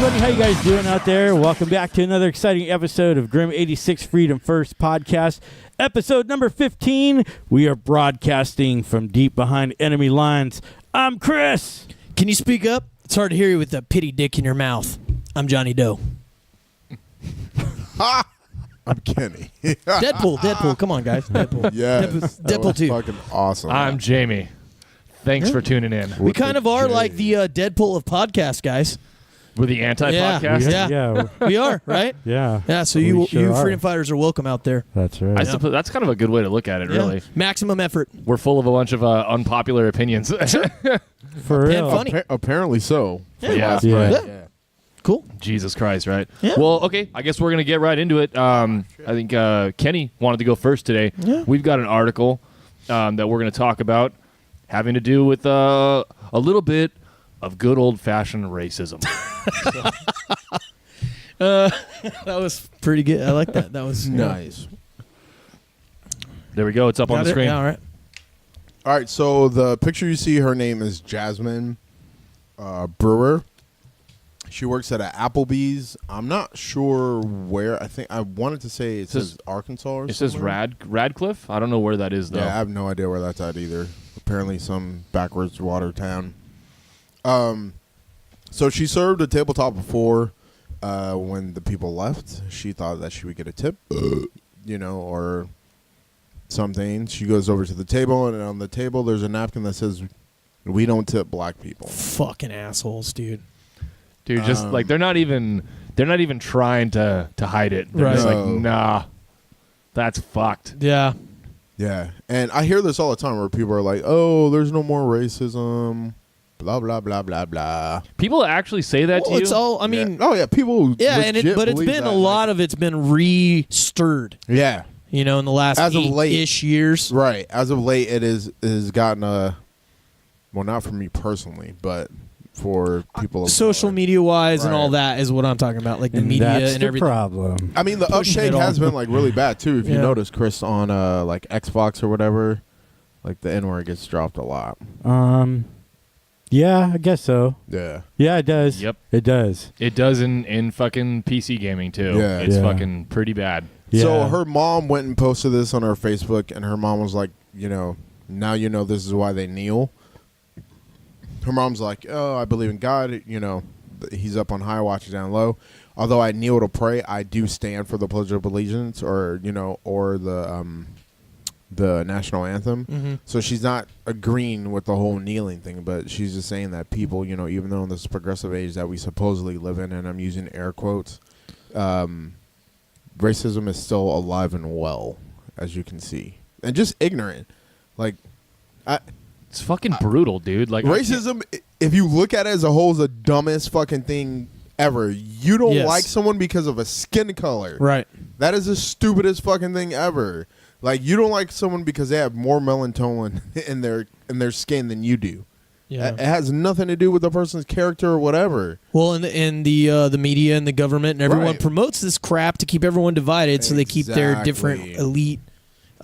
everybody. How you guys doing out there? Welcome back to another exciting episode of Grim 86 Freedom First podcast. Episode number 15. We are broadcasting from deep behind enemy lines. I'm Chris. Can you speak up? It's hard to hear you with that pity dick in your mouth. I'm Johnny Doe. I'm Kenny. Deadpool. Come on, guys. Deadpool. Yes. Deadpool 2. Fucking awesome. I'm Jamie. Thanks for tuning in. We kind of are like the Deadpool of podcast guys. We're the anti-podcast. Yeah. We are, right? Yeah. Yeah, so We you sure are. freedom fighters are welcome out there. That's right. I suppose that's kind of a good way to look at it, really. Yeah. Maximum effort. We're full of a bunch of unpopular opinions. For real. funny. Apparently so. Yeah. Yeah. Cool. Jesus Christ, right? Yeah. Well, okay, I guess we're going to get right into it. I think Kenny wanted to go first today. Yeah. We've got an article that we're going to talk about having to do with a little bit of good old-fashioned racism. That was pretty good. I like that. That was Nice. There we go. It's up on the screen. Yeah, all right. All right, so the picture you see, her name is Jasmine Brewer. She works at an Applebee's. I'm not sure where. I think I wanted to say it says Arkansas or It says somewhere. Radcliffe. I don't know where that is, though. Yeah, I have no idea where that's at either. Apparently some backwards water town. So she served a tabletop before when the people left. She thought that she would get a tip, or something. She goes over to the table, and on the table there's a napkin that says, "We don't tip black people." Fucking assholes, dude. Dude, just like they're not even trying to hide it. They're Right. just like, No. nah, that's fucked. Yeah. Yeah, and I hear this all the time where people are like, "Oh, there's no more racism," blah blah blah blah blah. People actually say that Well, to you. it's all, I mean, Oh yeah, people. yeah, but it's legit been believe a that, lot of it's been re-stirred, Yeah, in the last As of late. 8-ish years. right. As of late, it has gotten well, not for me personally, but for people of Social color. media-wise and Right. all that is what I'm talking about, like the And media that's and the everything. problem. I mean, the Pushing uptake it on. has been like really bad too. If you Yeah. notice, Chris, on like Xbox or whatever, like the N-word gets dropped a lot. Yeah, I guess so. Yeah. Yeah, it does. Yep. It does. It does in fucking PC gaming too. Yeah. It's Yeah. fucking pretty bad. Yeah. So her mom went and posted this on her Facebook, and her mom was like, now this is why they kneel. Her mom's like, "Oh, I believe in God. He's up on high, watches down low. Although I kneel to pray, I do stand for the Pledge of Allegiance, or the national anthem." Mm-hmm. So she's not agreeing with the whole kneeling thing, but she's just saying that people, even though in this progressive age that we supposedly live in, and I'm using air quotes, racism is still alive and well, as you can see, and just ignorant. Like, It's fucking brutal, dude. Like racism, if you look at it as a whole, is the dumbest fucking thing ever. You don't Yes. like someone because of a skin color. Right. That is the stupidest fucking thing ever. Like, you don't like someone because they have more melatonin in their skin than you do. Yeah. It has nothing to do with the person's character or whatever. Well, and the media and the government and everyone Right. promotes this crap to keep everyone divided, so they keep their different Exactly. elite,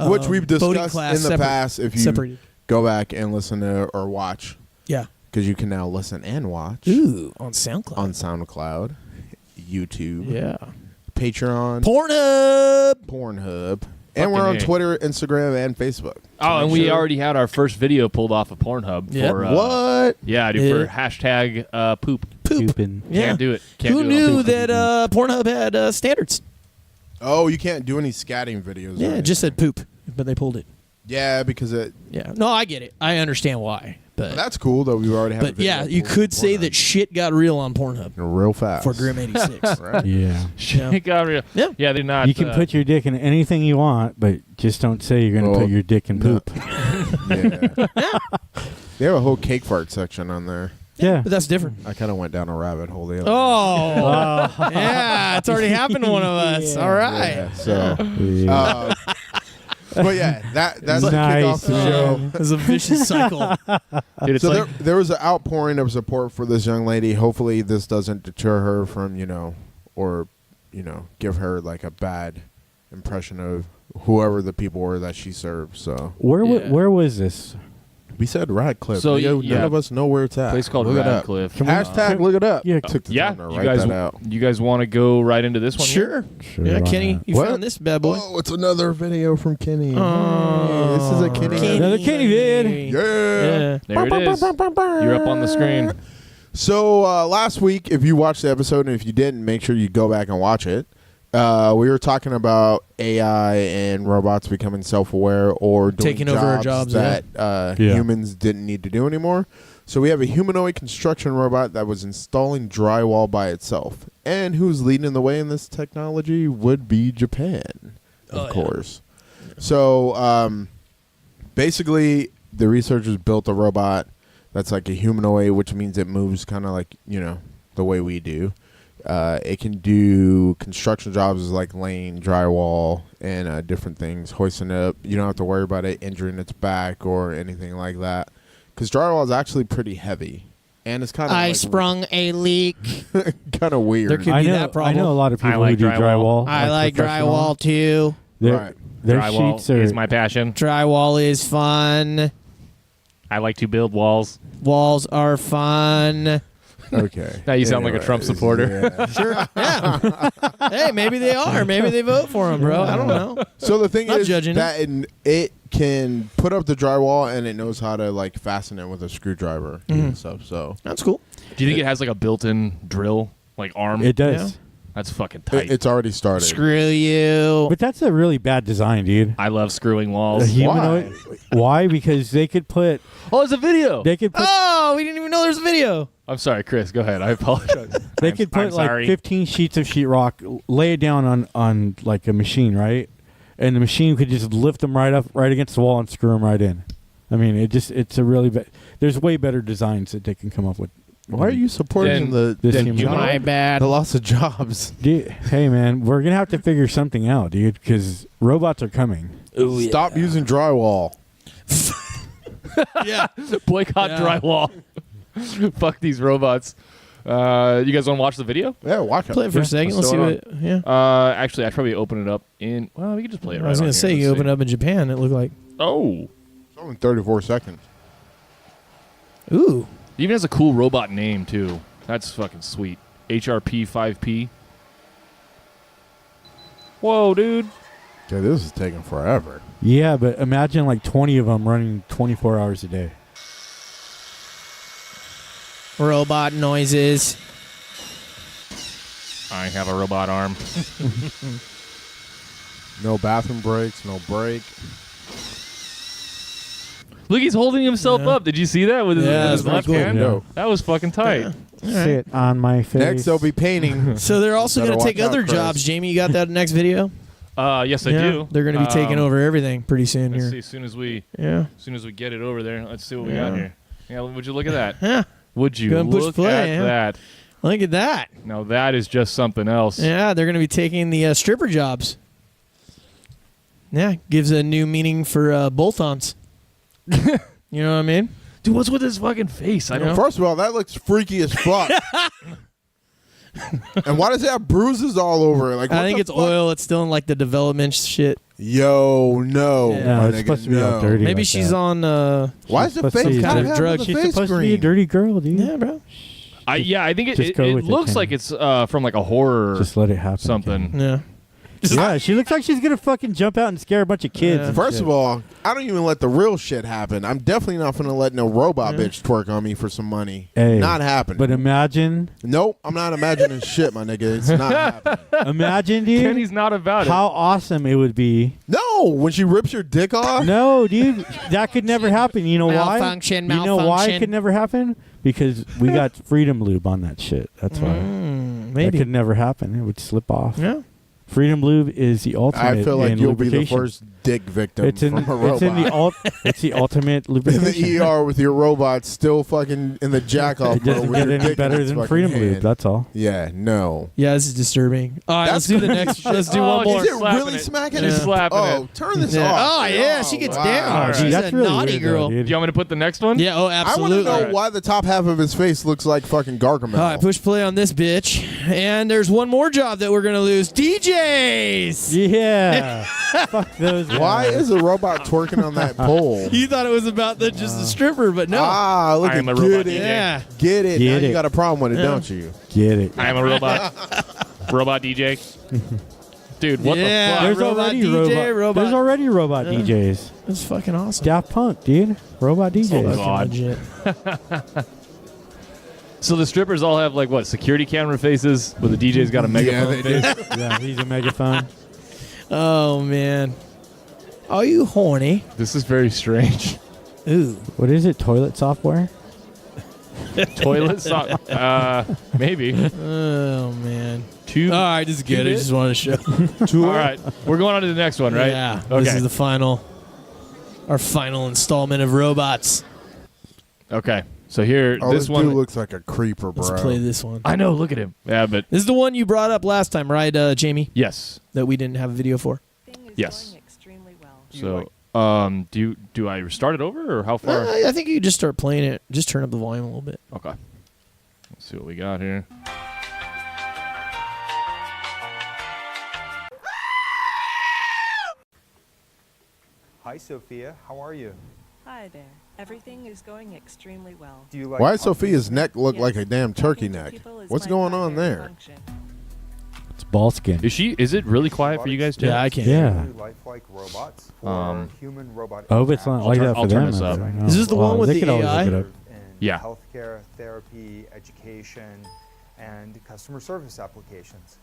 Which we've voting discussed class in the past. If you separated. go back and listen to or watch, Yeah. because you can now listen and watch Ooh, on SoundCloud. on SoundCloud, YouTube, Yeah. Patreon, Pornhub, and we're on Fucking A. Twitter, Instagram, and Facebook. Oh, and make we sure- already had our first video pulled off of Pornhub. Yep. For, What? Yeah, dude, Yeah. for hashtag poop. Pooping. Yeah. Can't do it. Can't Who do it. knew that Pornhub had standards? Oh, you can't do any scatting videos. Yeah, right? it just said poop, but they pulled it. Yeah, because it. Yeah. No, I get it. I understand why. But That's cool that we already have. a but video yeah, you pulled could from say Pornhub. that shit got real on Pornhub real fast for Grim 86. right? Yeah. Shit got real. Yeah. Yeah, they're not. You can put your dick in anything you want, but just don't say you're going to Well, put your dick in no. poop. Yeah. They have a whole cake fart section on there. Yeah. But that's different. I kind of went down a rabbit hole the other Oh, yeah, it's already happened to one of us. Yeah. All right. Yeah, so, Yeah. but yeah, that's Nice, the kick off the man. show. It's a vicious cycle. Dude, it's So like, there was an outpouring of support for this young lady. Hopefully, this doesn't deter her from give her like a bad impression of whoever the people were that she served. So Where Yeah. where was this? We said Radcliffe. So, None yeah. of us know where it's at. Place called Look it up. Radcliffe. Hashtag look it up. Yeah, Took the Yeah, time to you write guys, that out. you guys want to go right into this one? here? Sure. Yeah, why Kenny, not? you What? found this bad boy. Oh, it's another video from Kenny. Oh, This is a Kenny. Another Kenny vid. Yeah. Yeah. There it is. You're up on the screen. So last week, if you watched the episode, and if you didn't, make sure you go back and watch it. We were talking about AI and robots becoming self-aware or doing Taking over our jobs, that Yeah. humans didn't need to do anymore. So we have a humanoid construction robot that was installing drywall by itself. And who's leading the way in this technology would be Japan, of course. So basically, the researchers built a robot that's like a humanoid, which means it moves kind of like, the way we do. It can do construction jobs like laying drywall and different things, hoisting it up. You don't have to worry about it injuring its back or anything like that. Because drywall is actually pretty heavy. And it's kind of I sprung a leak. kind of weird. There could I be know. that problem. I know a lot of people like who do drywall. drywall. I like professional. drywall too. Their, Right. their Drywall sheets are. is my passion. Drywall is fun. I like to build walls. Walls are fun. Okay. Now you sound like a Trump Anyways, supporter. yeah. Sure. Yeah. Hey, maybe they are. Maybe they vote for him, bro. I don't know. So the thing Not is judging that it can put up the drywall and it knows how to like fasten it with a screwdriver and stuff. So That's cool. Do you think it has like a built-in drill, like arm? It does. That's fucking tight. it's already started. Screw you. But that's a really bad design, dude. I love screwing A walls. humanoid. Why? Because they could put. Oh, it's a video. They could put. Oh, we didn't even know there's a video. I'm sorry, Chris. Go ahead. I apologize. They could put I'm like sorry. 15 sheets of sheetrock, lay it down on like a machine, right? And the machine could just lift them right up, right against the wall, and screw them right in. I mean, it's a really there's way better designs that they can come up with. Why are you supporting Then- this the human- My bad. the loss of jobs? Dude, hey man, we're gonna have to figure something out, dude, because robots are coming. Stop using drywall. Yeah. Boycott Yeah. drywall. Fuck these robots. You guys want to watch the video? Yeah, watch it. Play it for a second. Let's see what. Yeah. Actually, I'd probably open it up in. Well, we can just play it right I was on gonna here. say Let's you see. open up in Japan. It looked like. Oh. It's only 34 seconds. Ooh. It even has a cool robot name, too. That's fucking sweet. HRP5P. Whoa, dude. Okay, this is taking forever. Yeah, but imagine like 20 of them running 24 hours a day. Robot noises. I have a robot arm. No bathroom breaks, no break. Look, he's holding himself Yeah. up. Did you see that with his, Yeah, with his that's left pretty hand? cool. Yeah. That was fucking tight. Sit on my face. Next, they'll be painting. So they're also Better going to take watch out, other Chris. jobs. Jamie, you got that next video? Yes, I do. They're going to be taking over everything pretty soon Let's here. see. As soon as we get it over there, let's see what we got Yeah. here. Yeah, would you look at that? Yeah. Would you Go and push look play, at yeah. that? Look at that. Now that is just something else. Yeah, they're going to be taking the stripper jobs. Yeah, gives a new meaning for bolt-ons. You know what I mean? Dude, what's with his fucking face? I don't. First of all, that looks freaky as fuck. And why does it have bruises all over it? Like, I what think the it's fuck? oil. It's still in like the development shit. Yo, no. Yeah. No, my it's nigga, supposed to be all no. dirty. Maybe like she's that. on. Why is the Let's face see. kind Kind of of have drug. the She's face supposed to be a screen? dirty girl, dude. Yeah, bro. I think Just it go with it, looks Kenny. like it's from like a horror Just let it happen. something. Kenny. Yeah. Yeah, she looks like she's gonna fucking jump out and scare a bunch of kids. Yeah. and First shit. of all, I don't even let the real shit happen. I'm definitely not going to let no robot bitch twerk on me for some money. Hey, Not happening. But imagine, Nope, I'm not imagining shit, my nigga. It's not happening. imagine, dude, Kenny's not about how awesome it would be. No, when she rips your dick off. No, dude, that could never happen. You know why? Malfunction, You know why it malfunction. could never happen? Because we got Freedom Lube on that shit. That's why. That Maybe. could never happen. It would slip off. Yeah. Freedom Lube is the ultimate. I feel like in you'll be the lubrication. first dick victim It's in, from a robot. it's in the it's the ultimate in lubrication. the ER with your robot still fucking in the jack off. It doesn't get any better than Freedom Lube. That's all. Yeah, no. Yeah, this is disturbing. All right, let's do the next. Let's do one more. Is it slapping really it. smacking She's it? slapping Oh, it. turn this Yeah. off. Oh, yeah, she gets down. All right. She's That's a really naughty weird, girl. though, Do dude. you want me to put the next one? Yeah, oh, I want to absolutely. know Alright. why the top half of his face looks like fucking Gargamel. All right, push play on this bitch. And there's one more job that we're going to lose. DJ! face. Yeah. Fuck those guys. Why is a robot twerking on that pole? You thought it was about just a stripper, but no. Ah, look I at am a robot get it. DJ. Yeah. Get it. Get Now it. you got a problem with it, don't you? Get it? I am a robot. Robot DJ. Dude, what Yeah. the fuck? There's Robot already DJ, robot. There's already robot DJs. That's fucking awesome. Daft Punk, dude. Robot DJs. Oh, God. Legit. So the strippers all have like what, security camera faces, but the DJ's got a megaphone they face? Yeah, he's a megaphone. Oh man. Are you horny? This is very strange. Ooh. What is it? Toilet software? Toilet sock. Maybe. Oh man. Two. All right, this is good. I bit? just wanted to show. All right, we're going on to the next one, right? Yeah. Okay. This is our final installment of robots. Okay. So here, Oh, this this one. dude looks like a creeper, bro. Let's play this one. I know. Look at him. Yeah, but This is the one you brought up last time, right, Jamie? yes. That we didn't have a video for. Thing is Yes. going extremely well. So, do I start it over or how far? I think you just start playing it. Just turn up the volume a little bit. Okay. Let's see what we got here. Hi, Sophia. How are you? Hi there. Everything is going extremely well. Do you like? Why does Sophia's neck look Yes. like a damn turkey Talking to neck? people is What's my going on primary there? function. It's ball skin. Is it really quiet for you guys too? Yeah, I can't. Yeah. Lifelike robots for human-robot. I hope it's not I'll like turn- that for I'll turn them. this up. I don't know. Is this the one with they the could always AI? look it up. In Yeah. healthcare, therapy, education, and customer service applications.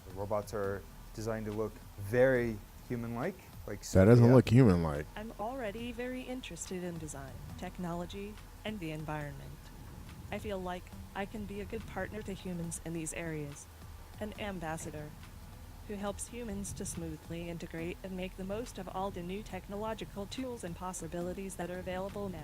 The robots are designed to look very human-like, like That doesn't Sophia. look human-like. I'm already very interested in design, technology, and the environment. I feel like I can be a good partner to humans in these areas, an ambassador who helps humans to smoothly integrate and make the most of all the new technological tools and possibilities that are available now.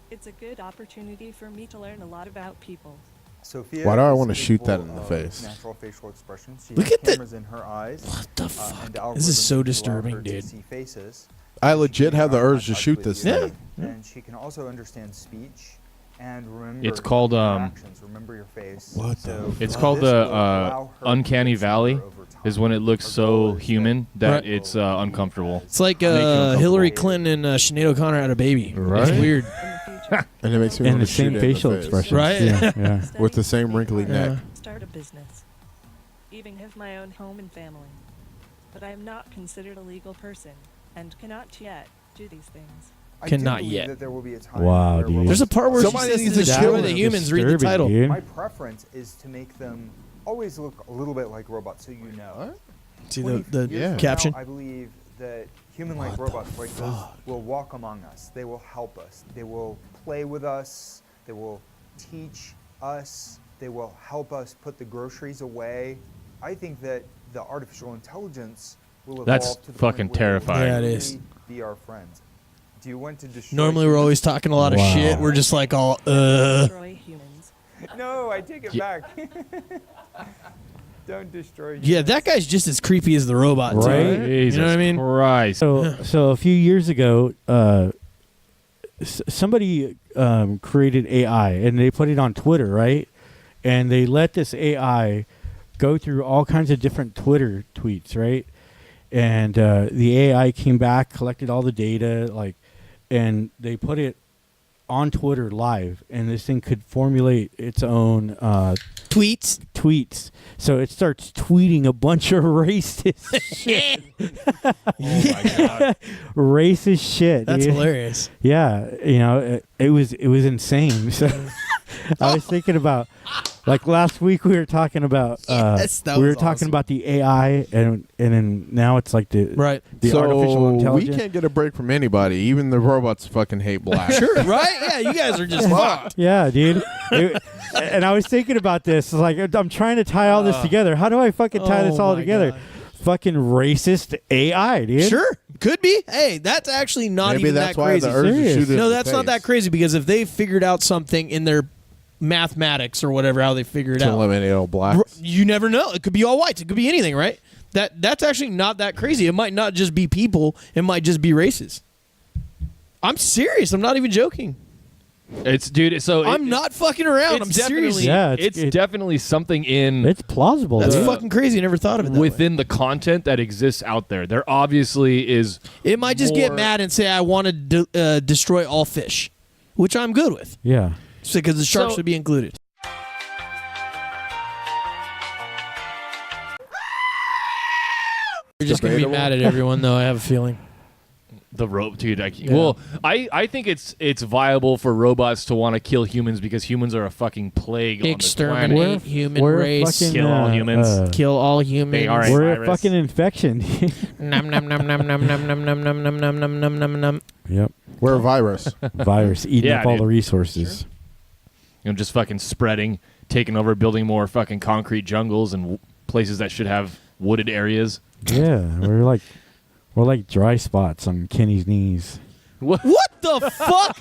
It's a good opportunity for me to learn a lot about people. Sophia Why do I is wanna shoot that capable in the of face? Natural facial expressions. She Look has at the- cameras in her eyes. What the and fuck? algorithms This is so to allow disturbing, her to dude. see faces. I She legit can have the eye urge to contact shoot with this you, thing. And she can also understand speech and remember. It's called, interactions, remember your face. What the So It's this called will the allow her to Uncanny get smarter Valley. over time. Is when it looks Our so goal is human that Right. it's uncomfortable. It's like Make you uncomfortable. Hillary Clinton and Sinead O'Connor had a baby. Right. It's weird. In the future, And it makes me And want the to shoot same it facial in the face. expression. Right? Yeah. Yeah. With the same wrinkly Yeah. neck. start a business, even have my own home and family. But I am not considered a legal person and cannot yet do these things. I do Cannot believe yet. that there will be a time Wow, where dude. robots- There's a part where Somebody she says needs to to destroy kill the him. humans. Read the Disturbing, title. dude. My preference is to make them always look a little bit like robots, so you know. See 20 the years Yeah. from caption? now, I believe that human-like What the robots like those will walk among us. They will help us. They will play with us. They will teach us. They will help us put the groceries away. I think that the artificial intelligence will evolve That's to the fucking point where they will terrifying. Yeah, it is. really be our friends. Do you want to destroy? Normally we're humans? always talking a lot of Wow. shit. We're just like all Destroy humans. No, I take it Yeah. back. Don't destroy. Yeah, that guy's just as creepy as the robot, too. Right? Jesus You know what I mean? Christ. So a few years ago, somebody created AI and they put it on Twitter, right? And they let this AI go through all kinds of different Twitter tweets, right? And the AI came back, collected all the data, and they put it on Twitter live, and this thing could formulate its own Tweets. tweets. So it starts tweeting a bunch of racist shit. Oh my God. Racist shit. That's dude. hilarious. Yeah, you know, it was insane. So I was thinking about, like last week we were talking about Yes, that we were was talking awesome. about the AI and then now it's like the Right. the artificial So we intelligence. can't get a break from anybody. Even the robots fucking hate black. Sure, right? Yeah, you guys are just fucked. Yeah, dude. And I was thinking about this. Like I'm trying to tie all this together. How do I fucking tie this Oh all my together? God. Fucking racist AI, dude. Sure, could be. Hey, that's actually not Maybe even that's that why crazy. the urge to Serious. shoot it in No, the that's not that face. crazy because if they figured out something in their mathematics or whatever, how they figure it To out, eliminate all blacks. you never know. It could be all whites. It could be anything, right? That's actually not that crazy. It might not just be people. It might just be races. I'm serious. I'm not even joking. It's dude. So I'm not fucking around. I'm serious. Yeah, it's definitely something in It's plausible. That's dude. fucking crazy. I never thought of it that way. within the content that exists out there. There obviously is. It might just get more- mad and say, I want to destroy all fish, which I'm good with. Yeah. Because the sharks So- should be included. You're just going to be Debatable. mad at everyone, though, I have a feeling. The rope, dude. Well, I think it's viable for robots to want to kill humans because humans are a fucking plague on this planet. Exterminate human We're a race. fucking, Kill all humans. Kill all humans. They are a We're a virus. fucking infection. Num num num num num num num num num num num num num num num. Yep. We're a virus. Virus eating Yeah, up all dude. the resources. Just fucking spreading, taking over, building more fucking concrete jungles and places that should have wooded areas. Yeah, we're like dry spots on Kenny's knees. What? What the fuck?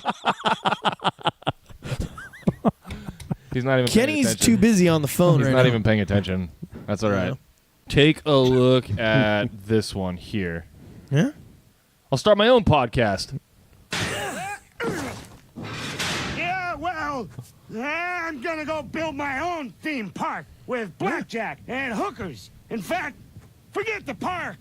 He's not even. Kenny's paying too attention. busy on the phone He's right not now. even paying attention. That's all right. Yeah. Take a look at this one here. Yeah? I'll start my own podcast. Yeah, well, I'm gonna go build my own theme park with blackjack and hookers. In fact, forget the park.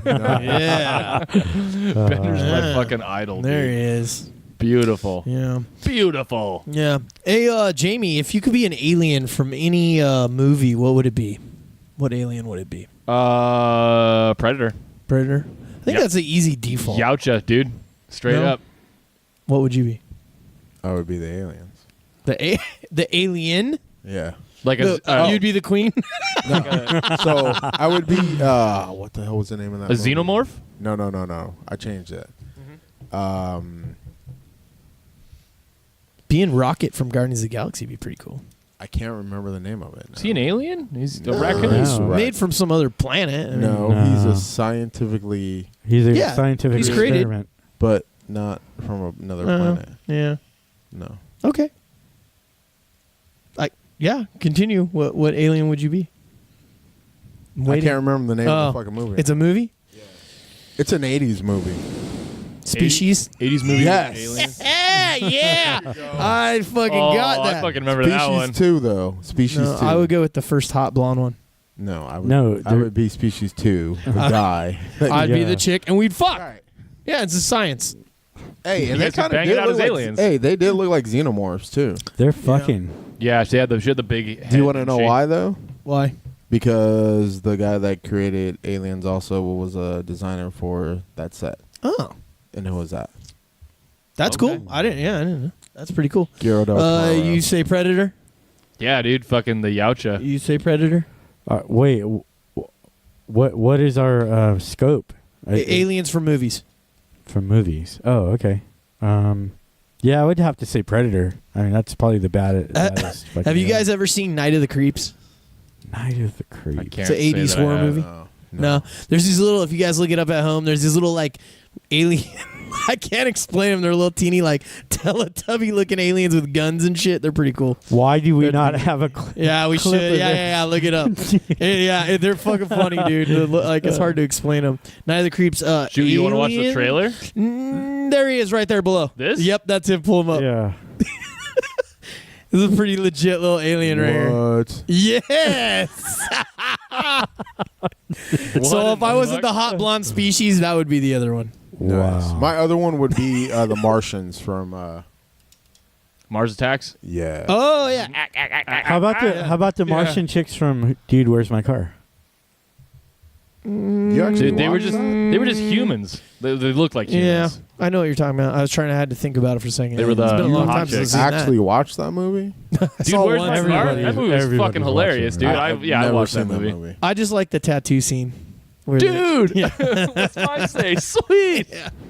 Yeah. Bender's my fucking idol. There Dude. he is. Beautiful. Yeah. Beautiful. Yeah. Hey, Jamie, if you could be an alien from any movie, what would it be? What alien would it be? Predator. Predator? I think Yep. that's an easy default. Yautja, dude. Straight No. up. What would you be? I would be the aliens. The alien? Yeah. Like a You'd be the queen? So I would be. What the hell was the name of that? a movie? xenomorph? No. I changed it. Being Rocket from Guardians of the Galaxy would be pretty cool. I can't remember the name of it. Is he an alien? He's a No. raccoon. No. Right. Made from some other planet. I mean, No, No. he's a scientifically, He's a Yeah, scientific he's created. experiment. but not from another planet. Yeah. No. Okay. Yeah, continue. What alien would you be? I can't remember the name of the fucking movie. It's a movie? It's an 80s movie. Species? 80s movie. Yes. Aliens. Yeah. I fucking got that. I fucking remember that one. Species 2, though. Species No, 2. I would go with the first hot blonde one. No, I would. No, I would be Species 2. The guy. I'd be Yeah. the chick, and we'd fuck. Right. Yeah, it's a science. Hey, You and they guys could kind of bang it did out look as like aliens. Hey, they did look like xenomorphs too. They're fucking. Yeah, she had the big. Do you want to know why though? Why? Because the guy that created Aliens also was a designer for that set. Oh, And who was that? that's Okay. cool. I didn't know. That's pretty cool. Guillermo del Toro. You say Predator? Yeah, dude. Fucking the Yautja. You say Predator? Wait, what is our scope? Aliens from movies. From movies. Oh, okay. Yeah, I would have to say Predator. I mean, that's probably the baddest. fucking Have you alien. guys ever seen Night of the Creeps? Night of the I Creeps? can't It's an say 80s that I horror have. movie. No. No. There's these little, if you guys look it up at home, there's these little like alien. I can't explain them. They're little teeny like Teletubby looking aliens with guns and shit. They're pretty cool. Why do we not have a clip? Yeah, we should. Clip of Yeah. Look it up. Yeah, they're fucking funny, dude. Like it's hard to explain them. Night of the Creeps. Shoot, you want to watch the Alien? trailer? There he is, right there below. This? Yep, that's him. Pull him up. Yeah. This is a pretty legit little alien right here. What? Yes. So if I wasn't the hot blonde species, that would be the other one. Nice. Wow. My other one would be the Martians from. Mars Attacks. Yeah. Oh yeah. How about the Martian chicks from Dude, Where's My Car? You actually Dude, they were watched just humans. They looked like Yeah, humans. I know what you're talking about. I had to think about it for a second. They were the it's been a long hot time since chicks. I've seen actually watched that movie? that. I Dude, saw where's one. my car? Everybody- That movie was everybody's fucking hilarious, watching dude. it. I never watched that seen movie. I just like the tattoo scene. Where Dude, Yeah. what's my say? Sweet.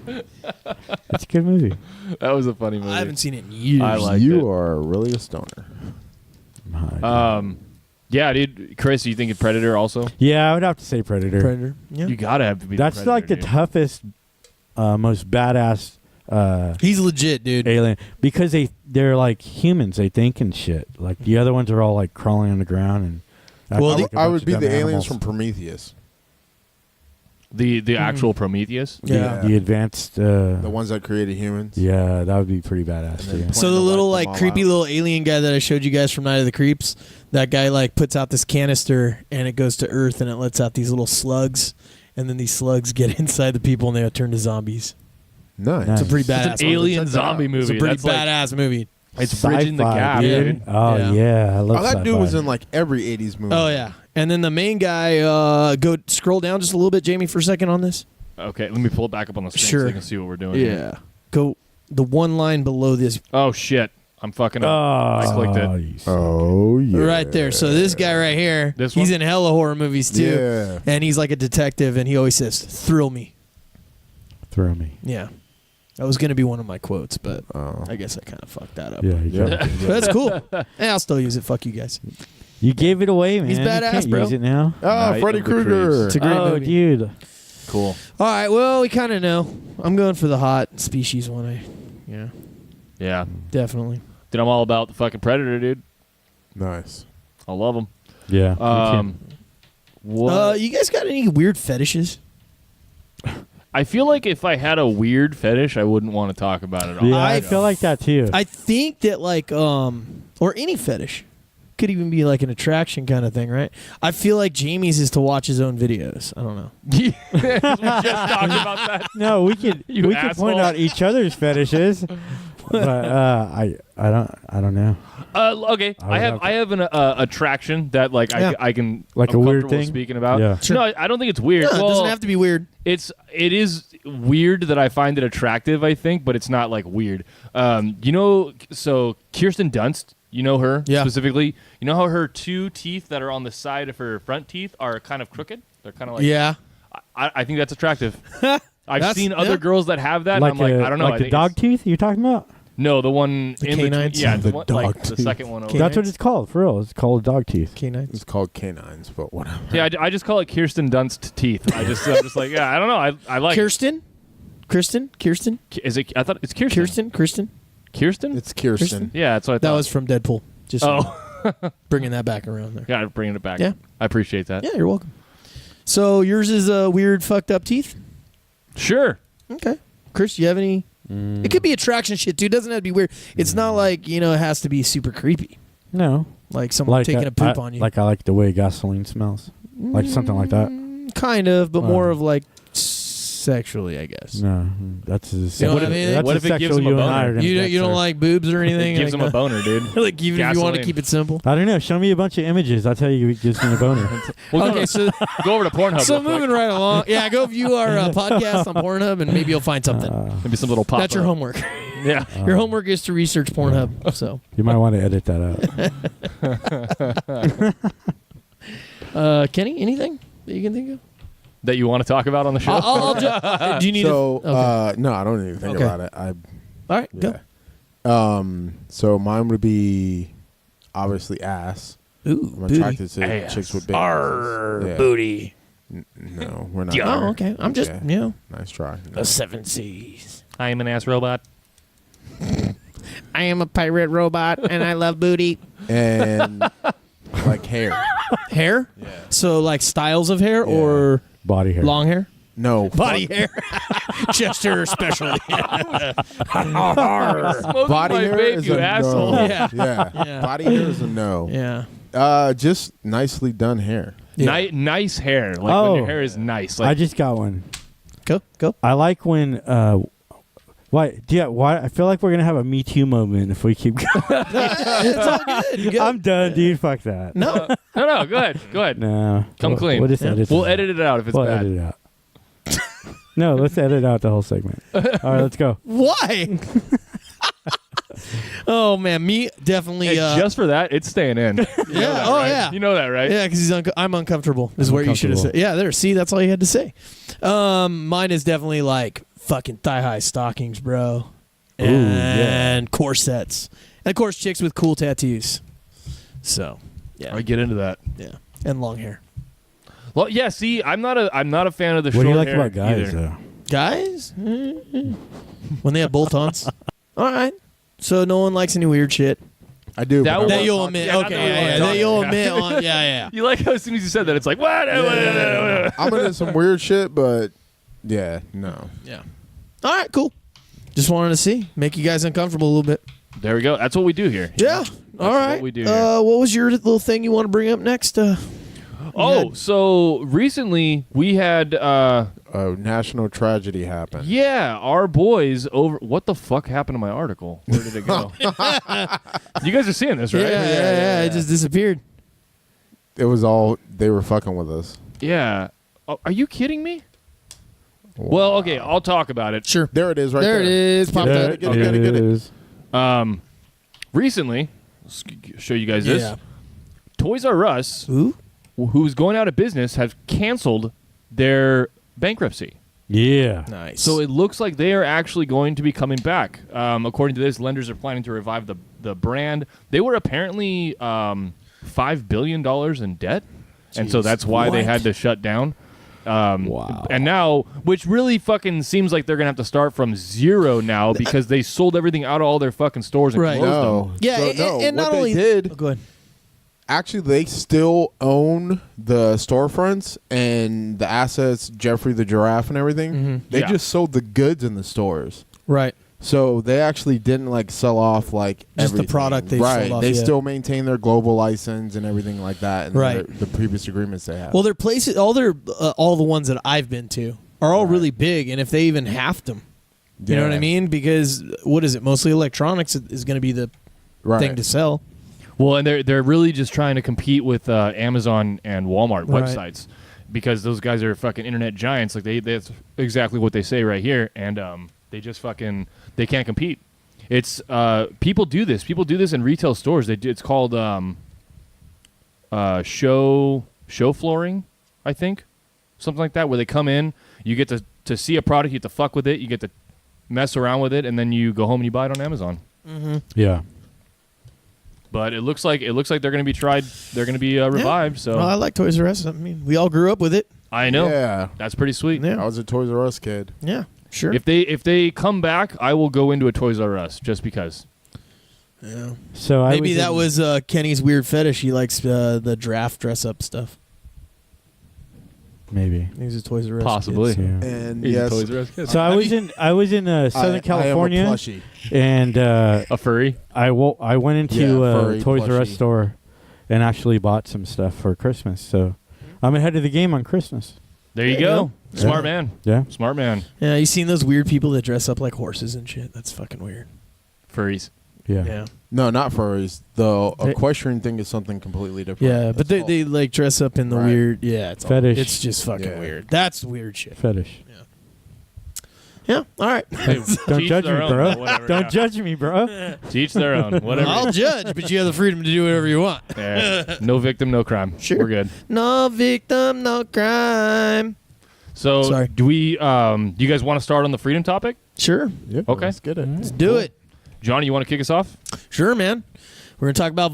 It's a good movie. That was a funny movie. I haven't seen it in years. I liked you it. are really a stoner. Yeah, dude. Chris, you think it's Predator also? Yeah, I would have to say Predator. Predator. Yeah. You gotta have to be. That's Predator, like the dude. toughest, most badass He's legit, dude. alien because they're like humans. They think and shit. Like the other ones are all like crawling on the ground and. Well, like a I bunch would of be dumb the aliens animals. from Prometheus. The actual Prometheus. Yeah. The advanced. The ones that created humans. Yeah, that would be pretty badass. then Yeah. point- So the to little wipe them like all creepy out. little alien guy that I showed you guys from Night of the Creeps, that guy like puts out this canister and it goes to Earth and it lets out these little slugs, and then these slugs get inside the people and they turn to zombies. Nice. Nice. It's a pretty It's badass an alien Check that out. zombie movie. It's a pretty That's like- badass movie. it's bridging the Sci-fi, gap, dude. Oh Yeah. yeah, I love Oh, that dude sci-fi. was in like every 80s movie. Oh yeah. And then the main guy, go scroll down just a little bit, Jamie, for a second on this. Okay, let me pull it back up on the screen Sure. so you can see what we're doing. here. Go the one line below this. Oh shit, I'm fucking up. I clicked it. you Oh yeah. Right there. So this guy right here, This he's one? in hella horror movies too. Yeah. And he's like a detective and he always says, "Thrill me." throw me. Yeah. That was going to be one of my quotes, but Oh. I guess I kind of fucked that up. Yeah, you, Yeah. But that's cool. Yeah, I'll still use it. Fuck you guys. you gave it away, man. He's You badass, can't bro. Use it now. Oh, Night Freddy of the Creeps. Krueger. It's a great Oh, movie. dude. Cool. All right. Well, we kind of know. I'm going for the hot species one. Yeah, Yeah, definitely. dude, I'm all about the fucking Predator, dude. Nice. I love him. Yeah. What? You guys got any weird fetishes? I feel like if I had a weird fetish, I wouldn't want to talk about it all. yeah, I feel like that too. I think that like or any fetish could even be like an attraction kind of thing, right? I feel like Jamie's is to watch his own videos. I don't know. we just talked about that. no, we could You we could point asshole. out each other's fetishes, but I don't know. Okay, I would I have an attraction that like Yeah. I can Like I'm a weird comfortable thing? speaking about. Yeah. Sure. No, I don't think it's weird. No, it Well, doesn't have to be weird. it is weird that I find it attractive, I think, but it's not like weird. So Kirsten Dunst, you know her Yeah. specifically. You know how her two teeth that are on the side of her front teeth are kind of crooked? They're kind of like Yeah. I think that's attractive. I've That's- seen other yeah. girls that have that. And I'm like, I don't know. Like I the think dog it's- teeth you're talking about? No, the one The in between. canines? Yeah, The one, like dog the teeth. second one over. Canines? That's what it's called, for real. It's called dog teeth. Canines. It's called canines, but whatever. Yeah, I just call it Kirsten Dunst teeth. I'm just like, yeah, I don't know. I like Kirsten? Kirsten? it. Is it? I thought it's Kirsten. Kirsten? Kirsten? It's Kirsten. Kirsten? Yeah, that's what I thought. That was from Deadpool. Just Oh, bringing that back around there. yeah, bringing it back. Yeah. I appreciate that. Yeah, you're welcome. So yours is weird, fucked up teeth? Sure. Okay. Chris, you have any? It could be attraction shit, too. It doesn't have to be weird. It's not like, it has to be super creepy. No. Like someone taking a poop I, on you. Like I like the way gasoline smells. Like something like that. Kind of, but Wow. more of like sexually, I guess. No, that's as You know what what I mean? That's What as if it gives sexual him a you and I boner? are gonna You get, don't sir. like boobs or anything? It gives like him a that? boner, dude. Like even if you want to Gasoline. keep it simple. I don't know. Show me a bunch of images. I'll tell you it gives me a boner. We'll Okay, so go over to Pornhub. so real quick. moving right along. Yeah, go view our podcast on Pornhub and maybe you'll find something. Maybe some little pop. That's your homework. Yeah. Your homework is to research Pornhub. So, You might want to edit that out. Kenny, anything that you can think of? That you want to talk about on the show? Do you need? So, Okay. no, I don't even think Okay. about it. All right, go. Yeah. So mine would be obviously ass. Ooh, I'm booty. attracted to Ass. chicks with big Arr, asses. Yeah. booty. No, we're not. Oh, there. okay. I'm just, Okay. Nice try. No. the 7 C's. I am an ass robot. I am a pirate robot and I love booty. And like hair. Hair? Yeah. So like styles of hair Yeah. or Body hair. long hair? No. Body fuck- hair. Just her specialty. Smoking Body my hair vape, is you a asshole. no. Yeah. Yeah. Yeah. Body hair is a no. Yeah. Just nicely done hair. Yeah. Nice hair. Like when Oh. your hair is nice. I Like just got one. Go. I like when. Why? Yeah. Why? I feel like we're gonna have a Me Too moment if we keep going. It's all good. You good? I'm done, dude. Fuck that. No. no, go ahead. Go ahead. No. Come clean. We'll just edit. We'll it out. edit it out if it's We'll bad. edit it out. No, let's edit out the whole segment. All right, let's go. Why? Oh man, me definitely. Hey, just for that, it's staying in. You know Yeah. that, Oh right? yeah. You know that, right? Yeah, because I'm uncomfortable. Is I'm where you should have said. uncomfortable. Yeah, there. See, that's all you had to say. Mine is definitely like fucking thigh high stockings, bro, and corsets, and of course chicks with cool tattoos. So, yeah, I get into that. yeah, and long hair. Well, yeah. See, I'm not a fan of the What short do you like hair about guys, either. though? Guys, when they have bolt-ons. All right. So no one likes any weird shit. I do. That but I will- That won't you'll talk admit. about Okay, it. yeah. That you'll admit on. Yeah. You like how as soon as you said that, it's like what? I'm into some weird shit, but yeah, no. Yeah. All right, cool. Just wanted to see, make you guys uncomfortable a little bit. There we go. That's what we do here. Yeah. All right. what we do here. What was your little thing you want to bring up next? So recently we had A national tragedy happened. our boys over. What the fuck happened to my article? Where did it go? You guys are seeing this, right? Yeah. It just disappeared. It was all they were fucking with us. Yeah. Oh, are you kidding me? Well, okay, I'll talk about it. Sure. There it is, right There there. it is. Pop There that. Get it. is. Recently, let's show you guys this. Yeah. Toys R Us, Ooh. who's going out of business, have canceled their bankruptcy. Yeah. Nice. So it looks like they are actually going to be coming back. According to this, lenders are planning to revive the brand. They were apparently $5 billion in debt, and so Jeez. that's why they What? had to shut down. Wow. And now, which really fucking seems like they're gonna have to start from zero now because they sold everything out of all their fucking stores and Right. closed No. them. Yeah, So, and, no, and not what they only did- Oh, go ahead. Actually, they still own the storefronts and the assets, Jeffrey the giraffe and everything. Mhm. They Yeah. just sold the goods in the stores. Right. So they actually didn't like sell off like Just the everything. product they right. sold off, They yeah. still maintain their global license and everything like that, and Right. the previous agreements they have. Well, their places, all the ones that I've been to are all Right. really big, and if they even halved them, you know what I Yeah. mean? Because what is it? Mostly electronics is going to be the right. thing to sell. Well, and they're really just trying to compete with Amazon and Walmart Right. websites because those guys are fucking internet giants. Like that's exactly what they say right here, and they just fucking they can't compete. It's people do this. People do this in retail stores. It's called show flooring, I think, something like that, where they come in, you get to see a product, you get to fuck with it, you get to mess around with it, and then you go home and you buy it on Amazon. Yeah. But it looks like they're going to be tried. They're going to be revived. So Well, I like Toys R Us. I mean, we all grew up with it. I know Yeah. that's pretty sweet. Yeah. I was a Toys R Us kid. Yeah, sure. If they come back, I will go into a Toys R Us just because. yeah. So Maybe that in- was Kenny's weird fetish. He likes the draft dress up stuff. maybe. He's a Toys R Us Possibly. kid, Yeah. And He's a yes, Toys R Us kid. So I was in Southern I California, am a plushie. and A furry. I went into Yeah, a furry Toys R Us plushie. store and actually bought some stuff for Christmas. So I'm ahead of the game on Christmas. There you There you go. go. Smart Yeah. man. Yeah. Smart man. Yeah, you seen those weird people that dress up like horses and shit? That's fucking weird. Furries. Yeah. No, not furries. The They- equestrian thing is something completely different. Yeah, but That's they like dress up in the Right. weird. Yeah, it's Fetish. It's just fucking Yeah. weird. That's weird shit. Fetish. Yeah. All right. Hey, Don't to each judge me, their own, bro. but whatever, Don't yeah. judge me, bro. To each their own. Whatever. I'll judge, but you have the freedom to do whatever you want. Yeah. No victim, no crime. Sure. We're good. No victim, no crime. So, Sorry. do we? Do you guys want to start on the freedom topic? Sure. Yeah, Okay. let's get it. Let's do it. Johnny, you want to kick us off? Sure, man. We're gonna talk about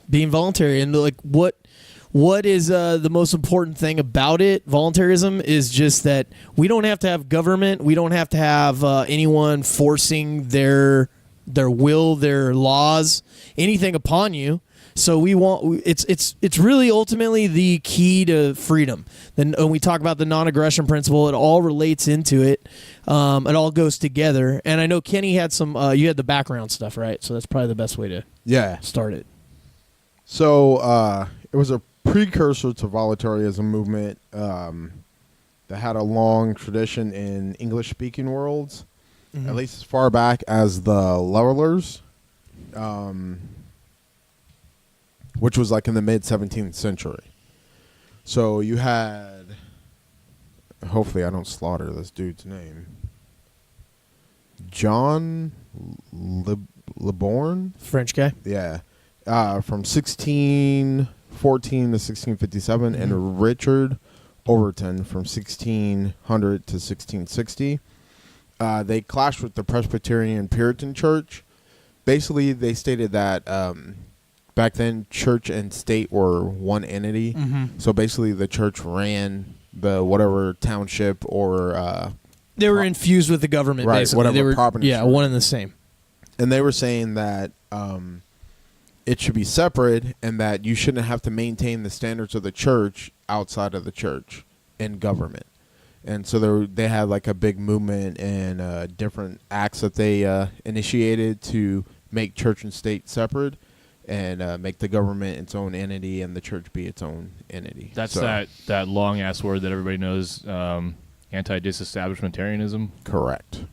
being voluntary, and like what is the most important thing about it. Voluntarism is just that we don't have to have government. We don't have to have anyone forcing their will, their laws, anything upon you. So we want it's really ultimately the key to freedom. Then when we talk about the non-aggression principle, it all relates into it. It all goes together. And I know Kenny had some. You had the background stuff, right? So that's probably the best way to Yeah. start it. So it was a precursor to voluntarism movement that had a long tradition in English-speaking worlds, at least as far back as the Levelers, which was like in the mid-17th century. So you had, hopefully I don't slaughter this dude's name, John LeBorn? French guy. Yeah. From 1614 to 1657, and Richard Overton from 1600 to 1660. They clashed with the Presbyterian Puritan Church. Basically, they stated that back then, church and state were one entity. So basically, the church ran the whatever township or They were infused with the government, Right, basically. whatever they were, province yeah, you were one and the same. and they were saying that it should be separate, and that you shouldn't have to maintain the standards of the church outside of the church in government. And so they had like a big movement and different acts that they initiated to make church and state separate, and make the government its own entity and the church be its own entity. That's that long ass word that everybody knows, anti-disestablishmentarianism. Correct.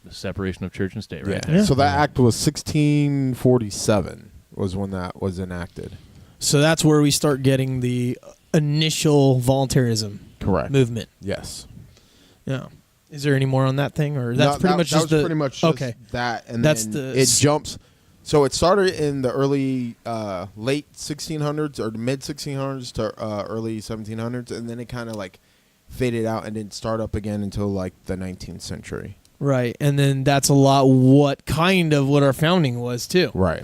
The separation of church and state, right? Yeah. So that act was 1647 was when that was enacted. So that's where we start getting the initial voluntarism Correct. movement. Yes. Yeah. Is there any more on that thing, or that's that pretty was pretty much just that, and that's then the it jumps. So it started in the early, late 1600s or mid 1600s to early 1700s, and then it kind of like faded out and didn't start up again until like the 19th century. Right, and then that's a lot what our founding was too. Right.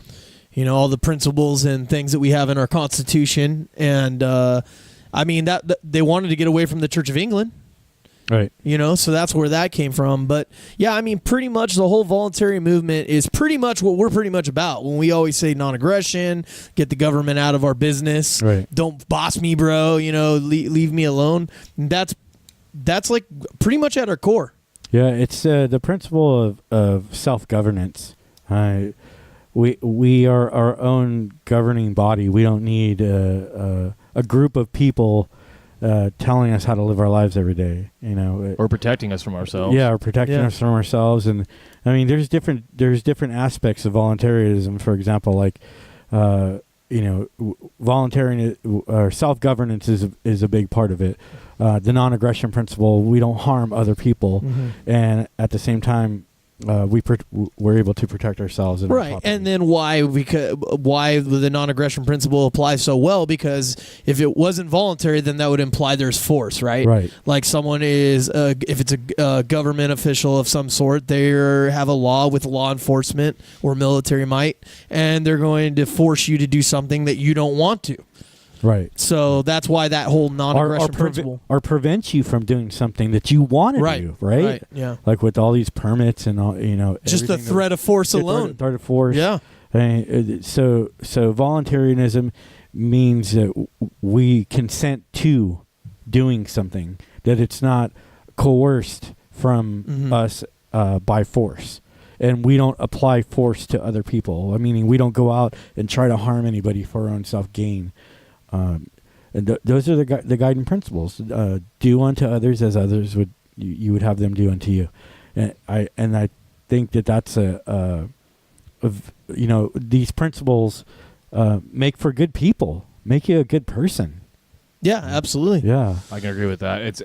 You know, all the principles and things that we have in our Constitution, and I mean that they wanted to get away from the Church of England. Right. You know, so that's where that came from. But yeah, I mean, pretty much the whole voluntary movement is pretty much what we're pretty much about. When we always say non-aggression, get the government out of our business, right. Don't boss me, bro. You know, leave me alone. That's like pretty much at our core. Yeah, it's the principle of self-governance. We are our own governing body. We don't need a group of people telling us how to live our lives every day, you know, or protecting us from ourselves. Yeah, or protecting us from ourselves. And I mean, there's different aspects of voluntarism. For example, like volunteering or self-governance is a big part of it. The non-aggression principle: we don't harm other people, and at the same time, we're able to protect ourselves. And right, and then why the non-aggression principle applies so well, because if it wasn't voluntary, then that would imply there's force, right? Right. Like someone is, if it's a government official of some sort, they have a law with law enforcement or military might, and they're going to force you to do something that you don't want to. Right. So that's why that whole non-aggression principle. Or prevent you from doing something that you want to do, right? Right, yeah. Like with all these permits and all, you know. Just the threat of force alone. Threat of force. Yeah. So voluntarism means that we consent to doing something, that it's not coerced from us by force. And we don't apply force to other people. Meaning we don't go out and try to harm anybody for our own self-gain. And those are the guiding principles. Do unto others as others would you would have them do unto you. And I think that's these principles make for good people, make you a good person. Yeah, absolutely. Yeah, I can agree with that. It's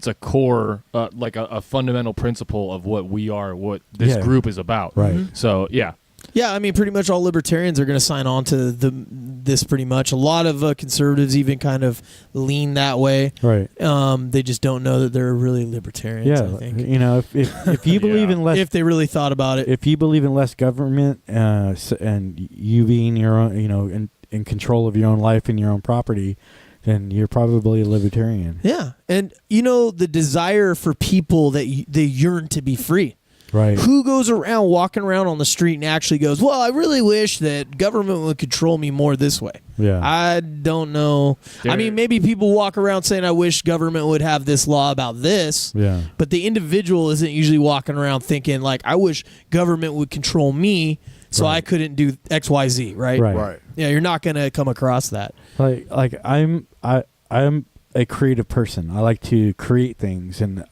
a core, like a fundamental principle of what we are, what this group is about. Right. So yeah. Yeah, I mean, pretty much all libertarians are going to sign on to this pretty much. A lot of conservatives even kind of lean that way. Right. They just don't know that they're really libertarians, I think. You know, if you believe in less... If they really thought about it. If you believe in less government and you being your own, you know, in control of your own life and your own property, then you're probably a libertarian. Yeah. And, you know, the desire for people that they yearn to be free. Right. Who goes around walking around on the street and actually goes, well, I really wish that government would control me more this way? Yeah. I don't know. I mean, maybe people walk around saying, I wish government would have this law about this. Yeah. But the individual isn't usually walking around thinking, like, I wish government would control me so I couldn't do X, Y, Z, right? Right. Yeah, you're not going to come across that. Like I'm a creative person. I like to create things, and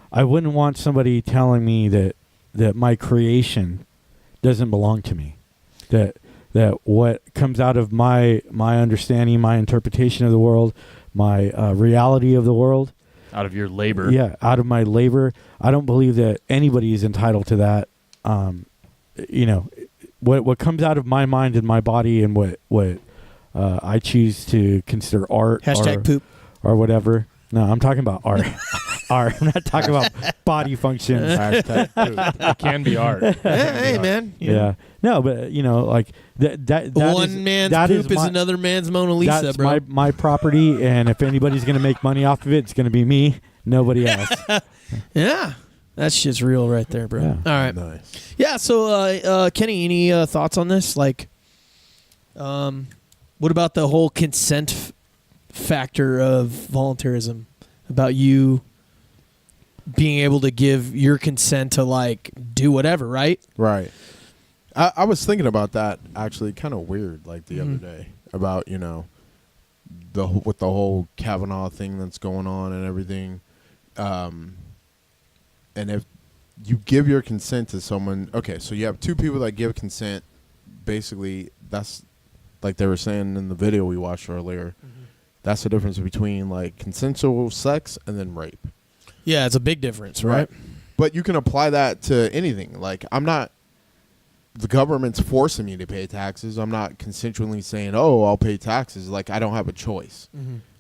I wouldn't want somebody telling me that my creation doesn't belong to me. That what comes out of my understanding, my interpretation of the world, my reality of the world, out of your labor. Yeah, out of my labor. I don't believe that anybody is entitled to that. You know, what comes out of my mind and my body, and what I choose to consider art. #poop or whatever. No, I'm talking about art. Art. I'm not talking about body functions. It can be art. Hey, man. Yeah. No, but you know, like that one man's poop is another man's Mona Lisa, that's bro. my property, and if anybody's going to make money off of it, it's going to be me, nobody else. Yeah. That shit's real right there, bro. Yeah. All right. Nice. Yeah, so Kenny, any thoughts on this? Like, what about the whole consent factor of voluntarism? About you being able to give your consent to, like, do whatever, right? Right. I was thinking about that, actually, kind of weird, like, the other day, about, you know, with the whole Kavanaugh thing that's going on and everything. And if you give your consent to someone, okay, so you have two people that give consent, basically, that's, like they were saying in the video we watched earlier, that's the difference between, like, consensual sex and then rape. Yeah, it's a big difference, right? But you can apply that to anything. Like, the government's forcing me to pay taxes. I'm not consensually saying, "Oh, I'll pay taxes." Like, I don't have a choice.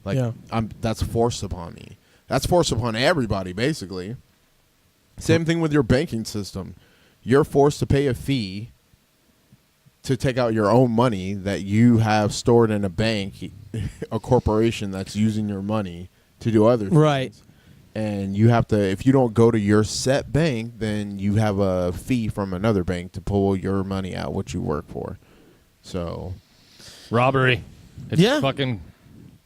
Like, that's forced upon me. That's forced upon everybody, basically. Same thing with your banking system. You're forced to pay a fee to take out your own money that you have stored in a bank, a corporation that's using your money to do other things. Right. And you have to, if you don't go to your set bank, then you have a fee from another bank to pull your money out, what you work for. So, Robbery. It's fucking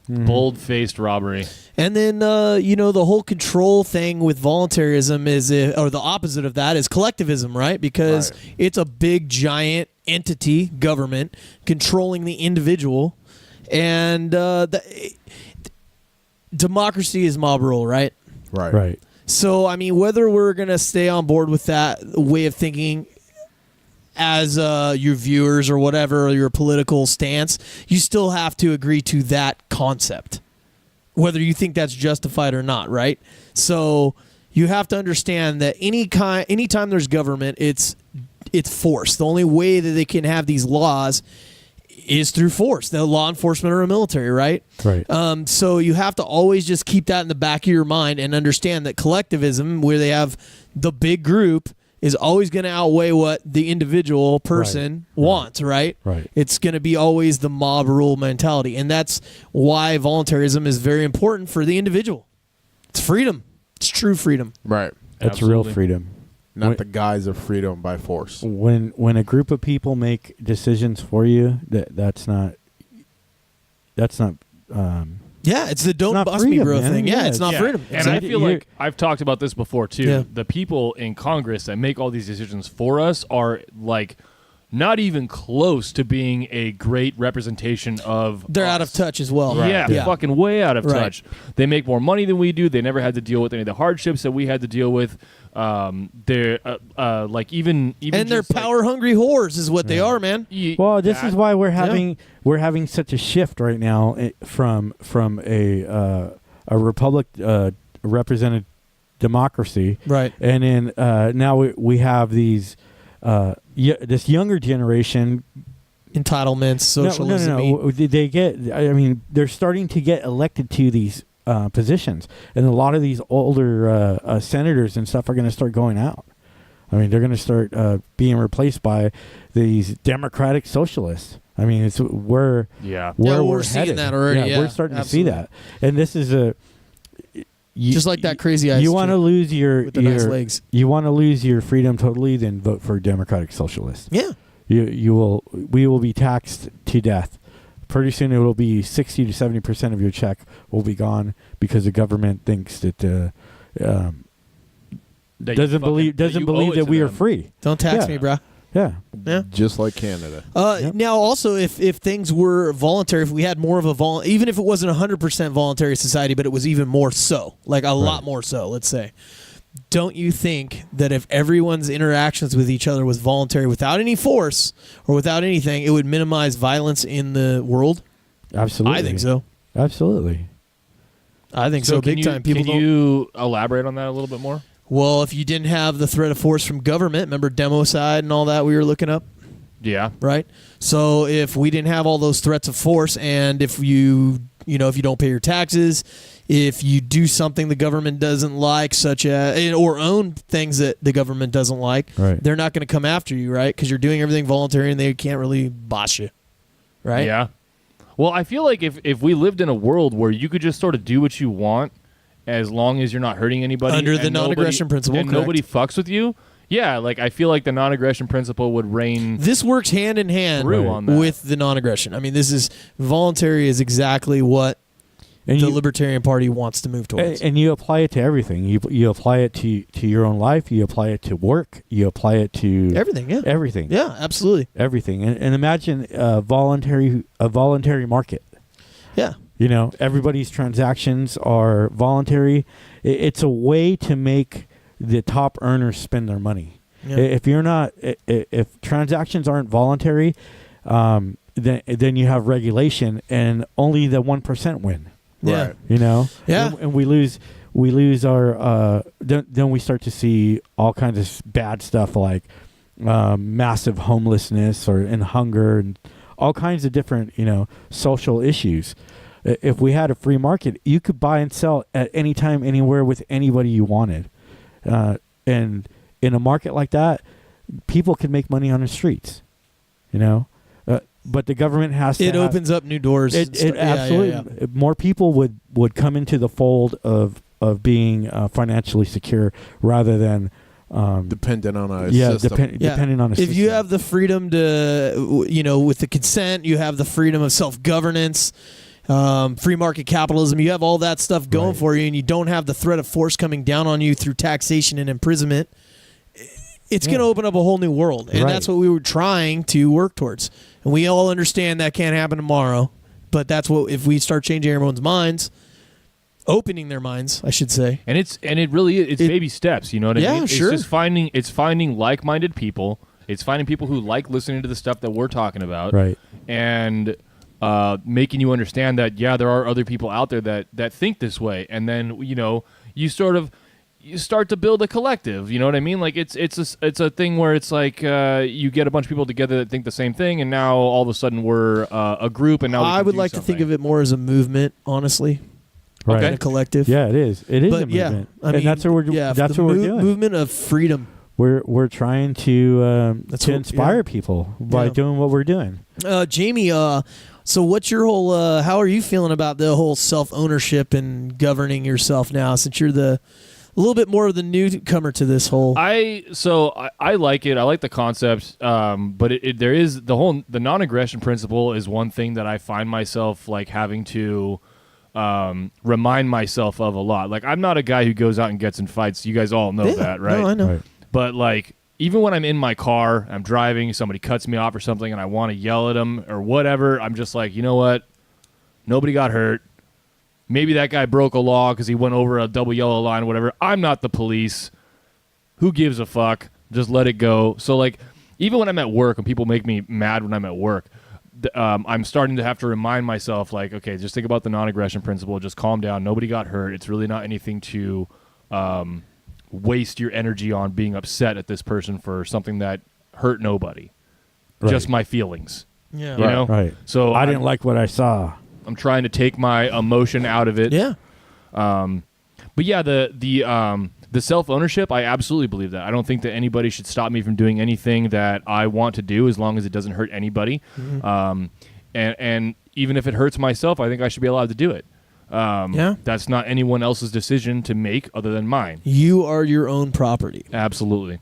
bold-faced robbery. And then, the whole control thing with voluntarism is, or the opposite of that is collectivism, right? Because it's a big, giant entity, government, controlling the individual. And democracy is mob rule, right? Right. So, I mean, whether we're going to stay on board with that way of thinking as your viewers or whatever, or your political stance, you still have to agree to that concept, whether you think that's justified or not, right? So you have to understand that anytime there's government, it's force. The only way that they can have these laws is through force. The law enforcement or a military, right? Right. So you have to always just keep that in the back of your mind and understand that collectivism, where they have the big group, is always going to outweigh what the individual person wants, right? Right. It's going to be always the mob rule mentality. And that's why voluntarism is very important for the individual. It's freedom. It's true freedom. Right. It's real freedom. Not the guise of freedom by force. When a group of people make decisions for you, that's not. Yeah, it's the don't not bust freedom, me, bro man. thing. Yeah, it's not freedom. And I feel like I've talked about this before, too. Yeah. The people in Congress that make all these decisions for us are, like, not even close to being a great representation of They're us. out of touch as well. Yeah, fucking way out of Right. touch. They make more money than we do. They never had to deal with any of the hardships that we had to deal with. They're like even And they're power hungry whores is what they are, man. Well, this is why we're having such a shift right now from a republic represented democracy, Right. and then now we have these this younger generation. Entitlements, socialism. No. They get. I mean, they're starting to get elected to these positions, and a lot of these older senators and stuff are going to start going out. I mean, they're going to start being replaced by these democratic socialists. I mean, it's where we're seeing headed. that already. Yeah, we're starting absolutely. to see that, and this is just like that crazy ice. You want to lose your with the nice legs. You want to lose your freedom totally, then vote for democratic socialists. Yeah, we will be taxed to death. Pretty soon, it will be 60 to 70% of your check will be gone because the government thinks that doesn't believe that we are free. Don't tax me, bro. Yeah. Just like Canada. Now, also, if things were voluntary, if we had more of a even if it wasn't 100% voluntary society, but it was even more so, like a lot more so, let's say, don't you think that if everyone's interactions with each other was voluntary without any force or without anything, it would minimize violence in the world? Absolutely. I think so. Absolutely. I think so big time. People can you elaborate on that a little bit more? Well, if you didn't have the threat of force from government, remember democide and all that we were looking up? Yeah. Right? So if we didn't have all those threats of force, and if you don't pay your taxes, if you do something the government doesn't like, such as, or own things that the government doesn't like, they're not going to come after you, right? Because you're doing everything voluntary and they can't really boss you, right? Yeah. Well, I feel like if we lived in a world where you could just sort of do what you want as long as you're not hurting anybody Under the and non-aggression principle, and correct. nobody fucks with you. Yeah, like I feel like the non-aggression principle would reign. This works hand in hand Through on that. with the non-aggression. I mean, this is voluntary is exactly what And the you, Libertarian Party wants to move towards. and you apply it to everything. You apply it to your own life. You apply it to work. You apply it to Everything, yeah. everything. Yeah, absolutely. Everything. And imagine a voluntary market. Yeah. You know, everybody's transactions are voluntary. It's a way to make the top earners spend their money. Yeah. If you're not, if transactions aren't voluntary, then you have regulation, and only the 1% win. Yeah. Right. You know. Yeah. And we lose our. Then we start to see all kinds of bad stuff like massive homelessness and hunger and all kinds of different social issues. If we had a free market, you could buy and sell at any time, anywhere, with anybody you wanted. And in a market like that, people can make money on the streets, but the government has to. It opens up new doors. It absolutely. More people would come into the fold of being financially secure rather than dependent on a system. depending on a system. If you have the freedom to, with the consent, you have the freedom of self-governance. Free market capitalism, you have all that stuff going for you, and you don't have the threat of force coming down on you through taxation and imprisonment. It's going to open up a whole new world, and that's what we were trying to work towards. And we all understand that can't happen tomorrow, but that's what, if we start changing everyone's minds, opening their minds, I should say. And it really is baby steps. You know what I mean? Sure. It's just finding like-minded people. It's finding people who like listening to the stuff that we're talking about, right? And making you understand that there are other people out there that think this way, and then you start to build a collective. You know what I mean? Like it's a thing where it's like you get a bunch of people together that think the same thing, and now all of a sudden we're a group. And now I would like to think of it more as a movement, honestly. Right. Okay. A collective. Yeah, it is. It is but a movement, I mean, and that's what we're doing. Movement of freedom. We're trying to inspire people by doing what we're doing. Jamie, so what's your whole? How are you feeling about the whole self-ownership and governing yourself now? Since you're a little bit more of the newcomer to this whole. I like it. I like the concept, but there is the non-aggression principle is one thing that I find myself like having to remind myself of a lot. Like I'm not a guy who goes out and gets in fights. You guys all know that, right? No, I know. Right. But like even when I'm in my car, I'm driving, somebody cuts me off or something, and I want to yell at them or whatever, I'm just like, you know what? Nobody got hurt. Maybe that guy broke a law because he went over a double yellow line or whatever. I'm not the police. Who gives a fuck? Just let it go. So like even when I'm at work and people make me mad when I'm at work, I'm starting to have to remind myself like, okay, just think about the non-aggression principle. Just calm down. Nobody got hurt. It's really not anything to waste your energy on being upset at this person for something that hurt nobody. Right. Just my feelings. Yeah. You know? Right. So I didn't like what I saw. I'm trying to take my emotion out of it. Yeah. But yeah, the self-ownership, I absolutely believe that. I don't think that anybody should stop me from doing anything that I want to do as long as it doesn't hurt anybody. Mm-hmm. And even if it hurts myself, I think I should be allowed to do it. That's not anyone else's decision to make other than mine. You are your own property. Absolutely.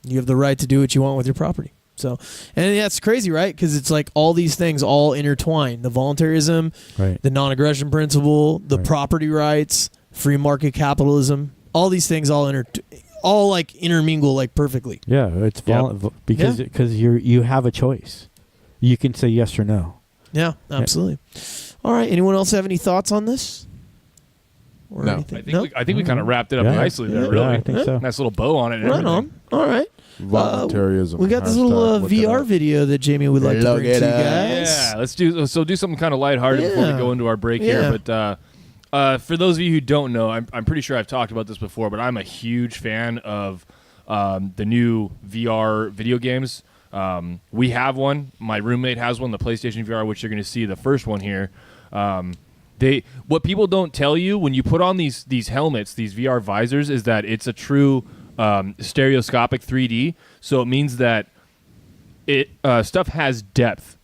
You have the right to do what you want with your property. So, and that's crazy, right? Because it's like all these things all intertwine. The voluntarism, Right. the non-aggression principle, the property rights, free market capitalism. All these things all like intermingle like perfectly. Yeah, it's because you have a choice. You can say yes or no. Yeah, absolutely. All right. Anyone else have any thoughts on this? Or No. anything? I think we kind of wrapped it up nicely there, really. Yeah, I think so. Nice little bow on it. And Right everything. on. All right. Voluntarism. We got this Hashtag little look it VR up. video that Jamie would like to Look bring to you it up. guys. Yeah, let's do something kind of lighthearted before we Yeah. go into our break here. But for those of you who don't know, I'm pretty sure I've talked about this before, but I'm a huge fan of the new VR video games. We have one. My roommate has one, the PlayStation VR, which you're going to see the first one here. What people don't tell you when you put on these helmets, these VR visors, is that it's a true stereoscopic 3D. So it means that stuff has depth.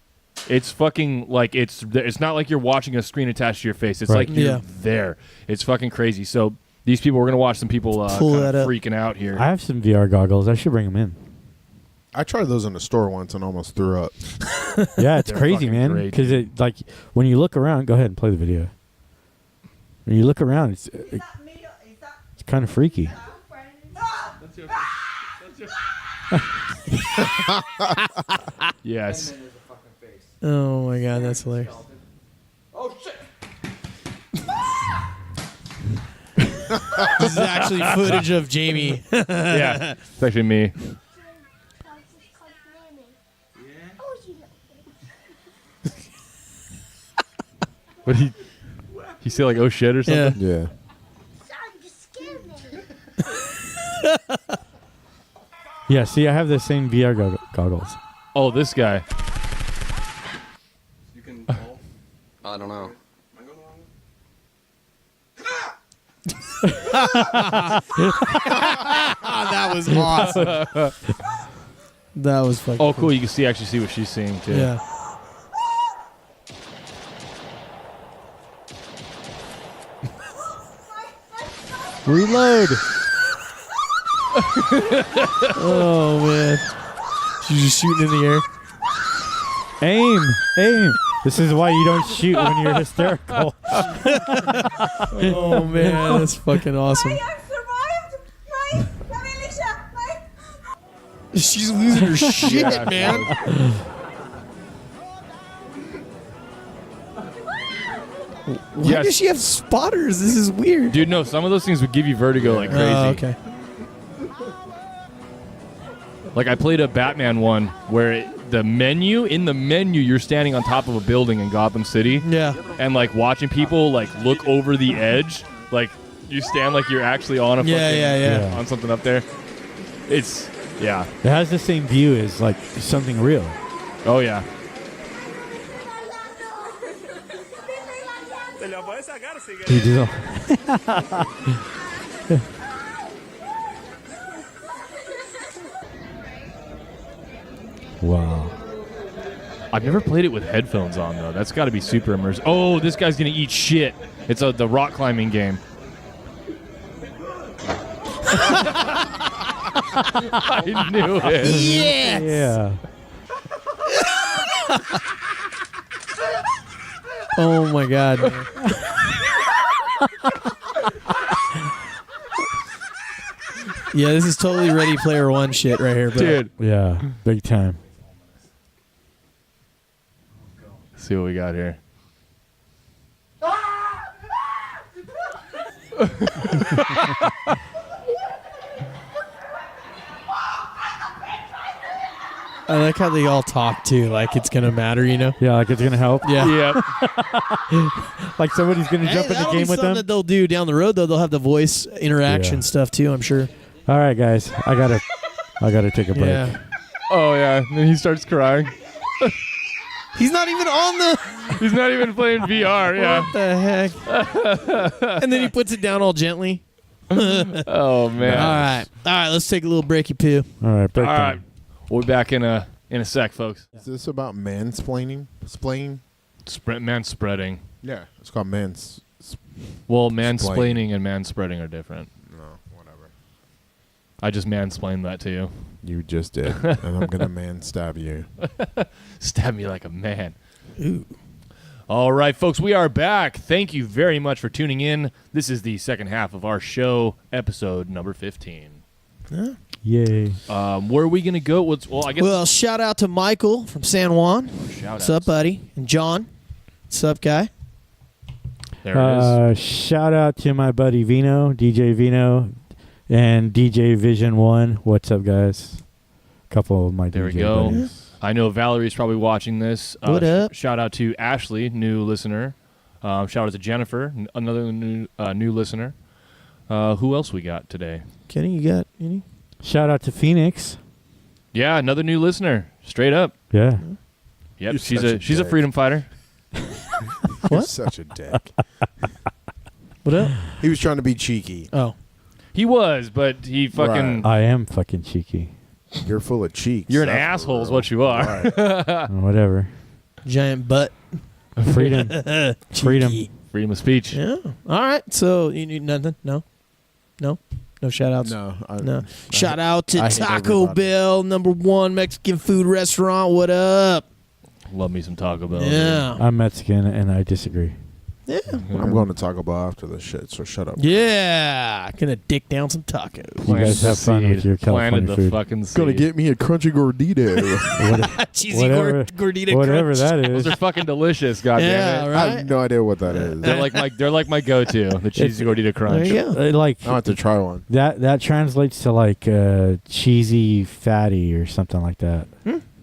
It's fucking like it's not like you're watching a screen attached to your face. It's Right. like you're there. It's fucking crazy. So these people, we're gonna watch some people Pull kind that of up. freaking out here. I have some VR goggles. I should bring them in. I tried those in the store once and almost threw up. Yeah, it's They're crazy, fucking man. great, Because it like when you look around. Go ahead and play the video. When you look around, it's kind of freaky. Yes. Oh my god, that's hilarious. This is actually footage of Jamie. Yeah. It's actually me. What he say like oh shit or something? Yeah. Yeah, see, I have the same VR goggles. Oh, this guy. You can call. I don't know. That was awesome. That was fucking Oh, cool. You can actually see what she's seeing too. Yeah. Reload. Oh man. She's just shooting in the air. Aim. This is why you don't shoot when you're hysterical. Oh man, that's fucking awesome. She's losing her shit, man. Why Yes. does she have spotters? This is weird. Dude, no, some of those things would give you vertigo like crazy. Oh, okay. Like I played a Batman one where in the menu, you're standing on top of a building in Gotham City. Yeah. And like watching people like look over the edge, like you stand like you're actually on a Yeah. on something up there. It's yeah. It has the same view as like something real. Oh yeah. You do. Wow. I've never played it with headphones on though. That's got to be super immersive. Oh, this guy's gonna eat shit. It's the rock climbing game. I knew it. Yes. Yeah. Oh my god. Man. Yeah, this is totally Ready Player One shit right here, bro. Dude. Yeah. Big time. Let's see what we got here. I like how they all talk too, like it's gonna matter, you know? Yeah, like it's gonna help. Yeah. Yep. Like somebody's gonna jump in the that'll be game with something them. that they'll do down the road though. They'll have the voice interaction Yeah. stuff too, I'm sure. All right, guys. I gotta take a break. Yeah. Oh yeah. And then he starts crying. He's not even on the He's not even playing VR. Yeah. what the heck? And then he puts it down all gently. Oh man. All right, let's take a little breaky poo. All right, break All right. time. We'll be back in a sec, folks. Is this about mansplaining? Splaining? Man spreading. Yeah. It's called Well, mansplaining and man spreading are different. No, whatever. I just mansplained that to you. You just did. And I'm going to man stab you. Stab me like a man. Ooh. All right, folks, we are back. Thank you very much for tuning in. This is the second half of our show, episode number 15. Yay. Where are we going to go? I guess Well, shout out to Michael from San Juan. shout What's up, buddy? And John. What's up, guy? There it is. Shout out to my buddy Vino, DJ Vino, and DJ Vision One. What's up, guys? A couple of my There we DJ go. buddies. I know Valerie's probably watching this. What up? Shout out to Ashley, new listener. Shout out to Jennifer, another new listener. Who else we got today? Kenny, you got any? Shout out to Phoenix. Yeah, another new listener. Straight up. Yeah. Yep, You're she's such a a she's a dick. freedom fighter. You're such a dick. What up? He was trying to be cheeky. Oh. He was, but he fucking. I am fucking cheeky. You're full of cheeks. You're an That's for asshole, is real. what you are. Right. Whatever. Giant butt. Freedom. Freedom. Cheeky. Freedom of speech. Yeah. All right. So you need nothing? No. No shout outs. No. Shout out to I hate Taco everybody. Bell, #1 Mexican food restaurant. What up? Love me some Taco Bell. Yeah. I'm Mexican, and I disagree. Yeah. I'm going to Taco Bell after this shit, so shut up. Yeah. Gonna dick down some tacos. You guys have fun with your California Planted the food. fucking seed. Gonna get me a crunchy gordito. Cheesy Whatever- gordita Whatever crunch. that is. Those are fucking delicious. Goddamn Yeah, it. right. I have no idea what that is. They're like my go-to. The cheesy gordita There crunch. you go. Like I want to try one. that translates to like cheesy fatty or something like that.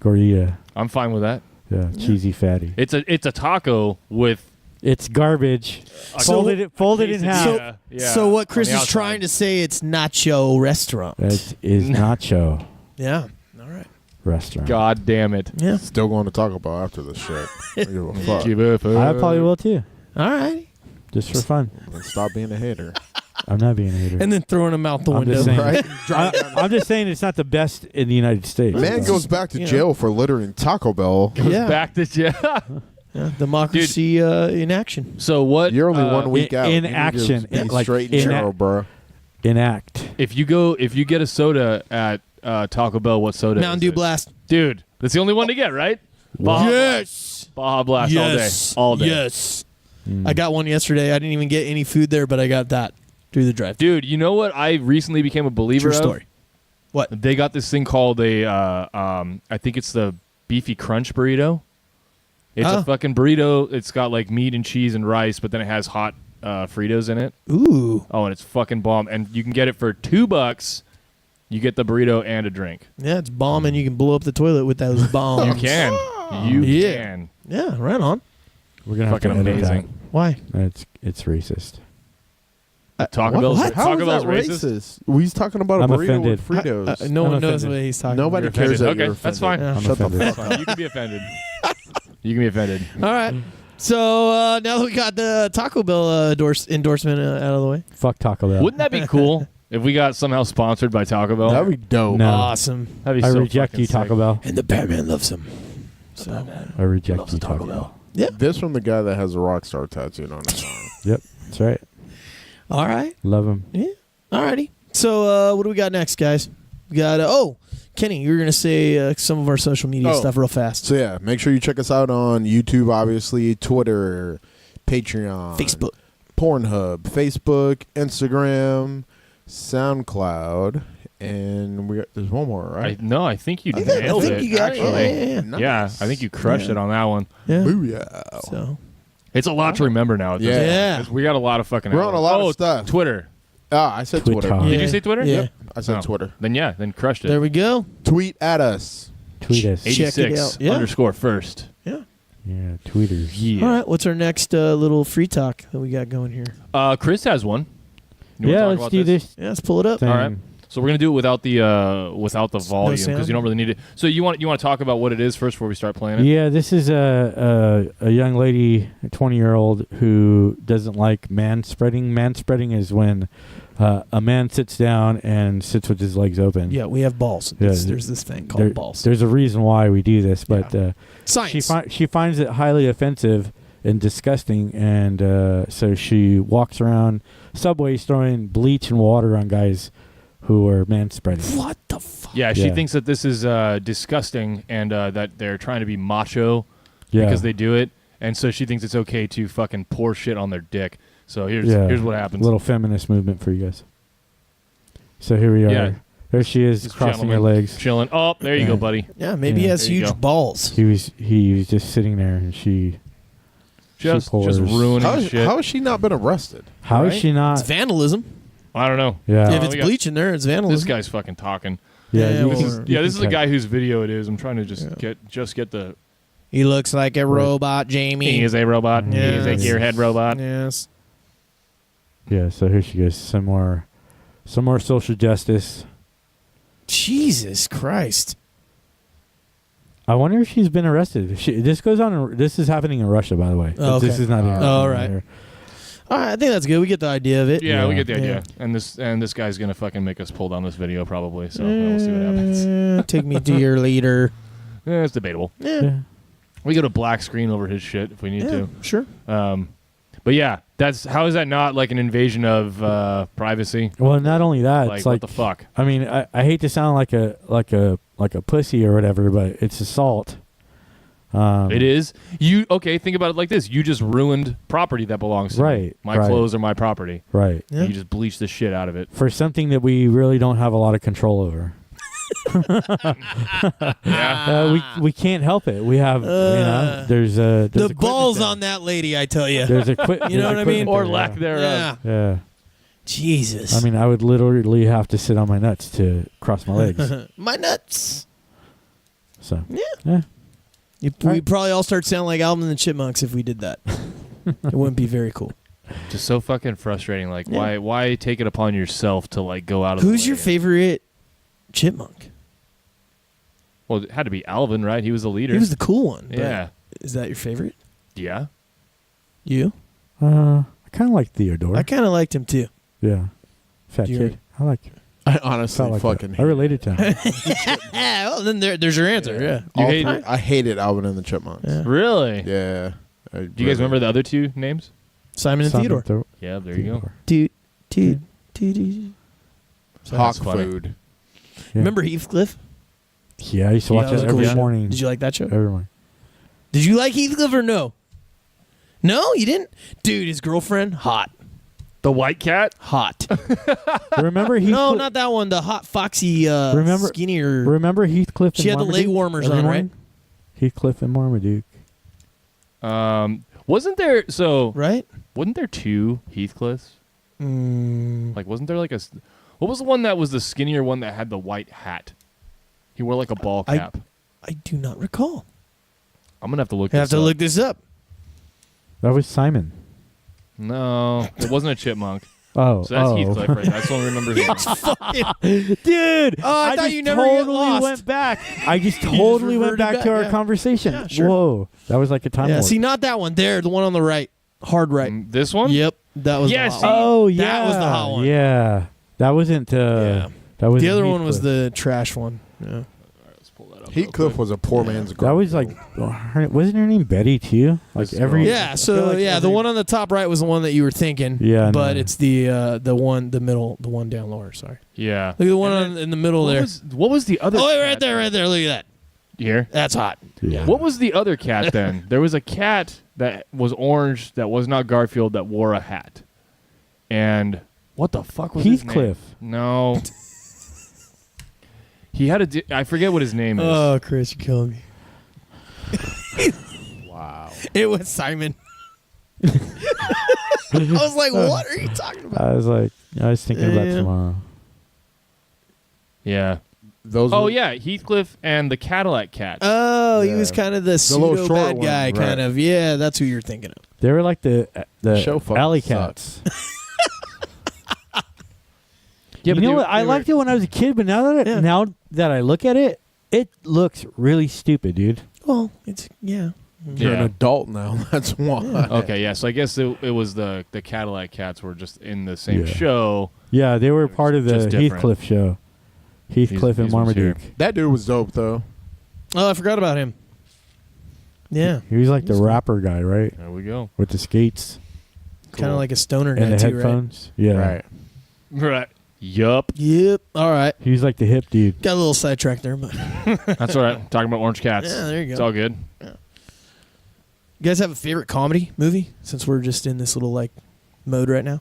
Gordita. I'm fine with that. Yeah, cheesy fatty. It's a taco with It's garbage. Folded in half. So what Chris on the is trying outside. to say, it's nacho restaurant. That is nacho Yeah. All right. restaurant. God damn it. Yeah. Still going to Taco Bell after this shit. I don't give a fuck. Give up. I probably will too, All right. just for fun. And stop being a hater. I'm not being a hater. And then throwing them out the I'm window. just saying. Right? I'm just saying it's not the best in the United States. Man goes back to jail for littering Taco Bell. Yeah. Back to jail. Yeah. Democracy in action. So what? You're only 1 week out. in You need to action. be Like, straight in and narrow, bro. Enact. If you get a soda at Taco Bell, what soda? Mountain is Dew it? Blast. Dude, that's the only one to get, right? Baja Yes. Baja Blast Yes. all day. Yes. I got one yesterday. I didn't even get any food there, but I got that through the drive. Dude, you know what? I recently became a believer True of? story. What? They got this thing called I think it's the Beefy Crunch burrito. It's Oh. a fucking burrito. It's got like meat and cheese and rice, but then it has hot Fritos in it. Ooh. Oh, and it's fucking bomb. And you can get it for $2. You get the burrito and a drink. Yeah, it's bomb, and you can blow up the toilet with those bombs. You can. You Yeah. can. Yeah, right on. We're gonna have to Fucking edit amazing. Why? that. It's racist. Taco Bell's How Taco is Bell's that racist. He's talking about a I'm burrito offended. with Fritos. No I'm one knows offended. what he's talking Nobody about. cares that Okay, you're that's offended. fine. Yeah. I'm Shut the offended. fuck Fine. You can be offended. You can be offended. All right. So now that we got the Taco Bell endorsement out of the way. Fuck Taco Bell. Wouldn't that be cool if we got somehow sponsored by Taco Bell? That'd be dope. No. Awesome. That'd be I so reject fucking you, sick. Taco Bell. And the Batman loves him. So I reject you, Taco Bell. This from the guy that has a rock star tattooed on his arm. Yep, that's right. all right. Love him. Yeah. All righty. So what do we got next, guys? We got Kenny, you were gonna say some of our social media stuff real fast. So yeah, make sure you check us out on YouTube, obviously, Twitter, Patreon, Facebook. Pornhub, Facebook, Instagram, SoundCloud, and there's one more, right? I think you I nailed think it. you got it. Actually, Yeah. Nice. yeah, I think you crushed it on that one. Yeah. Booyah. So It's a lot to remember now. At this point. Yeah. 'Cause we got a lot of fucking. We're on a lot of stuff. Twitter. I said Twitter. Twitter. Did you say Twitter? Yeah. Yep, I said Oh. Twitter. Then crushed it. There we go. Tweet at us. Tweet us. Check it 86 out. Yeah. underscore first. Yeah. Yeah, tweeters. Yeah. All right. What's our next little free talk that we got going here? Chris has one. You wanna Yeah, talk let's about do this Yeah, let's pull it up. thing. All right. So we're gonna do it without the volume sound? because you don't really need it. So you want to talk about what it is first before we start playing it? Yeah, this is a young lady, a 20-year-old, who doesn't like man-spreading. Man-spreading is when a man sits down and sits with his legs open. Yeah, we have balls. Yeah, There's this thing called balls. There's a reason why we do this, but Science. she finds it highly offensive and disgusting, and so she walks around subways throwing bleach and water on guys who are man-spreading. What the fuck? Yeah, she Yeah. thinks that this is disgusting and that they're trying to be macho Yeah. because they do it, and so she thinks it's okay to fucking pour shit on their dick. So here's what happens. Little feminist movement for you guys. So here we are. Yeah. There she is, This crossing her gentleman legs. chilling. Oh, there you go, Yeah. buddy. Yeah, maybe he Yeah. has There you huge go. balls. He was just sitting there, and she Just pours. ruining How shit. has she not been arrested? How is Right? she not? It's vandalism. I don't know. Yeah. if it's we got- bleach in there, it's vandalism. This guy's fucking talking. Yeah, Yeah, you well, can- or- you Yeah, this is can the tell. guy whose video it is. I'm trying to get the. He looks like a robot, Jamie. He is a robot. He is a Yes. gearhead robot. Yes. Yeah, so here she goes. Some more social justice. Jesus Christ. I wonder if she's been arrested. This goes on. This is happening in Russia, by the way. Oh, okay. This is not. all right. All right, I think that's good. We get the idea of it. Yeah, we Yeah. get the idea. And this guy's gonna fucking make us pull down this video probably. So we'll see what happens. Take me to your leader. It's debatable. Yeah. We go to black screen over his shit if we need to. Sure. But yeah, how is that not like an invasion of privacy? Well, not only that, Like, it's like what the fuck? I mean, I hate to sound like a pussy or whatever, but it's assault. It is. Think about it like this. You just ruined property that belongs to me. Right, My right. clothes are my property. Right. Yeah. You just bleached the shit out of it. For something that we really don't have a lot of control over. We can't help it. We have, there's The equipment balls there. on that lady, I tell you. There's You know what I mean? Or lack thereof. Yeah. Yeah. Jesus. I mean, I would literally have to sit on my nuts to cross my legs. My nuts. So, Yeah. We'd probably all start sounding like Alvin and the Chipmunks if we did that. It wouldn't be very cool. Just so fucking frustrating. Like, why take it upon yourself to like go out of the Who's way? your favorite chipmunk? Well, it had to be Alvin, right? He was the leader. He was the cool one. but Yeah. Is that your favorite? Yeah. You? I kind of like Theodore. I kind of liked him too. Yeah. Fat Do you- kid. I like I honestly like fucking that. hate I related to him. Well, then there's your answer. Yeah. You hate it. I hated Alvin and the Chipmunks. Yeah. Really? Yeah. Do you guys remember the other two names? Simon and Theodore. Yeah, there you go. Toot. So Hawk that's funny. food. Yeah. Remember Heathcliff? Yeah, I used to watch that that was a every cool show. morning. Did you like that show? Every morning. Did you like Heathcliff or no? No, you didn't? Dude, his girlfriend, hot. The white cat? Hot. Remember Heathcliff? No, not that one. The hot, foxy, skinnier. Remember Heathcliff? She and had the leg Marmaduke warmers every on, morning? Heathcliff and Marmaduke. Wasn't there Right? wasn't there two Heathcliffs? Mm. Like, wasn't there like what was the one that was the skinnier one that had the white hat? He wore like a ball cap. I do not recall. I'm gonna have to look. I have to look this up. That was Simon. No, it wasn't a chipmunk. Oh, So that's Heathcliff, right? I just don't remember him. Dude, Oh, I thought just you never get totally lost. went back. I just totally went reverted back back, to our yeah. conversation. Yeah, sure. Whoa, that was like a time Yeah, warp. see, not that one. There, the one on the right. Hard right. This one? Yep, that was Yeah, the hot see- one. Oh, yeah, That was the hot one. Yeah, that wasn't. Yeah. That was The other one was the trash one. Yeah. Let's pull that up. Heathcliff was a poor man's girl. That was like, wasn't her name Betty too? Like This every. girl. Yeah, I so feel like the every- one on the top right was the one that you were thinking. Yeah, but no. it's the middle, the one down lower. Sorry, Yeah. look at the one in the middle there. What was the other? Oh, wait, cat? right there. Look at that. Here. That's hot. Yeah. What was the other cat then? There was a cat that was orange that was not Garfield that wore a hat. And what the fuck was Heathcliff. his name? No. He had I forget what his name is. Oh, Chris, you're killing me. Wow. It was Simon. I was like, what are you talking about? I was thinking about Yeah. tomorrow. Yeah. Those. Oh were- yeah, Heathcliff and the Cadillac cat. Oh, he Yeah. was kind of the little pseudo short bad one, guy, right. kind of. Yeah, that's who you're thinking of. They were like the Show fucking alley sucks. cats. Yeah, You but know they what? I were- liked it when I was a kid, but now that I look at it, it looks really stupid, dude. Well, it's You're an Yeah. adult now. That's why. Okay, yeah. So I guess it was the Cadillac cats were just in the same Yeah. show. Yeah, they were part of the just different. Heathcliff show. Heathcliff and these ones here. Marmaduke. That dude was dope though. Oh, I forgot about him. Yeah, He was like the rapper guy, right? There we go. With the skates kind of like a stoner and guy the too, headphones. Yeah. Right. Right. Yup. right? Yep. All right. He was like the hip dude. Got a little sidetracked there, but That's all right. Talking about orange cats. yeah, there you It's go. all good. You guys have a favorite comedy movie? Since we're just in this little like mode right now.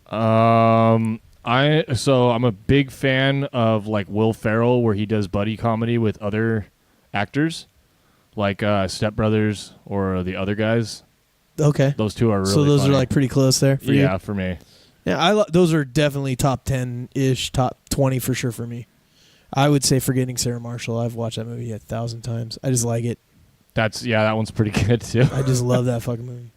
I'm a big fan of like Will Ferrell, where he does buddy comedy with other actors, like Step Brothers or the other guys. Okay. Those two are really. So those funny. are like pretty close there for yeah, you. for me. Yeah, those are definitely top 10-ish, top 20 for sure for me. I would say Forgetting Sarah Marshall. I've watched that movie 1,000 times. I just like it. That one's pretty good too. I just love that fucking movie.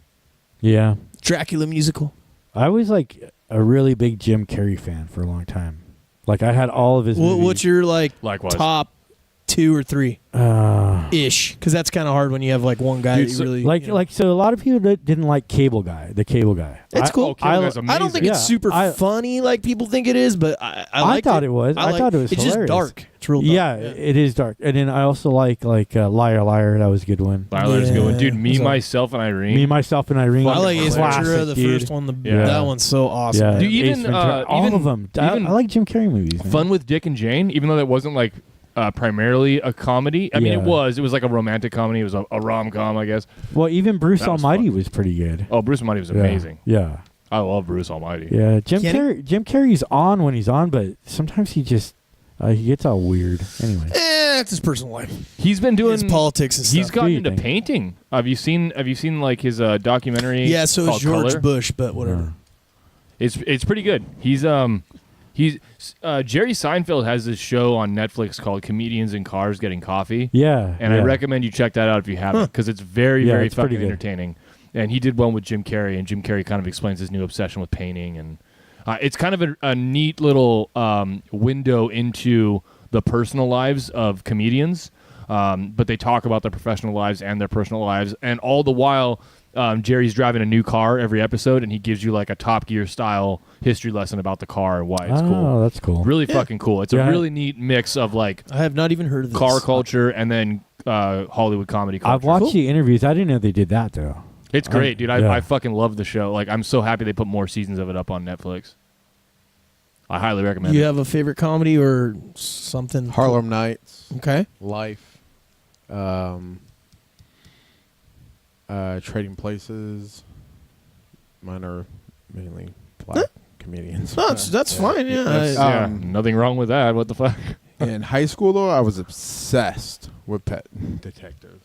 Yeah. Dracula musical. I was like a really big Jim Carrey fan for a long time. Like I had all of his movies. What's your like Likewise. top 2 or 3 ish, because that's kind of hard when you have like one guy Dude, that you so- really like so a lot of people that didn't like the cable guy. It's cool. Cable Guy's I don't think Yeah, it's super funny like people think it is, but I liked thought it was. I thought it was It's hilarious. just dark. It's real dark. Yeah, it is dark. And then I also like Liar Liar. That was a good one. Liar's a good one. Dude, Yeah. Me, So- Myself, and Irene. Me, Myself, and Irene. I like Ace Classic, Ventura, the dude. first one. Yeah. That one's so awesome. Yeah, man. Dude, even, Ace Ventura, all even- of them. I like Jim Carrey movies. Man. Fun with Dick and Jane, even though that wasn't like primarily a comedy. I mean, Yeah. it was like a romantic comedy. It was a rom-com, I guess. Well, even Bruce That was Almighty fun. was pretty good. Oh, Bruce Almighty was Yeah. amazing. Yeah, I love Bruce Almighty. yeah. Jim Kenny? Carrey's on when he's on, but sometimes he just he gets all weird. Anyway, That's his personal life. He's been doing His politics and stuff. He's gotten Do you into think? painting. Have you seen like his documentary? Yeah, so is called George Color? Bush, but whatever. It's pretty good. He's Jerry Seinfeld has this show on Netflix called Comedians in Cars Getting Coffee. yeah. And I recommend you check that out if you haven't, because it's very, Yeah, very it's pretty fucking good. entertaining. And he did one with Jim Carrey, and Jim Carrey kind of explains his new obsession with painting, and it's kind of a neat little window into the personal lives of comedians. But they talk about their professional lives and their personal lives, and all the while, Jerry's driving a new car every episode, and he gives you like a Top Gear style history lesson about the car and why it's Oh, cool. that's cool. Really fucking cool. It's Yeah. a really neat mix of like I have not even heard of this. car culture and then Hollywood comedy culture. I've watched the interviews. I didn't know they did that though. It's great, dude. yeah. I fucking love the show. Like, I'm so happy they put more seasons of it up on Netflix. I highly recommend You it. have a favorite comedy or something? Harlem Nights, Okay. Life, Trading Places. Mine are mainly black comedians. No, that's fine. Yeah. That's- I- yeah, Um, nothing wrong with that. What the fuck? In high school, though, I was obsessed with Pet Detective.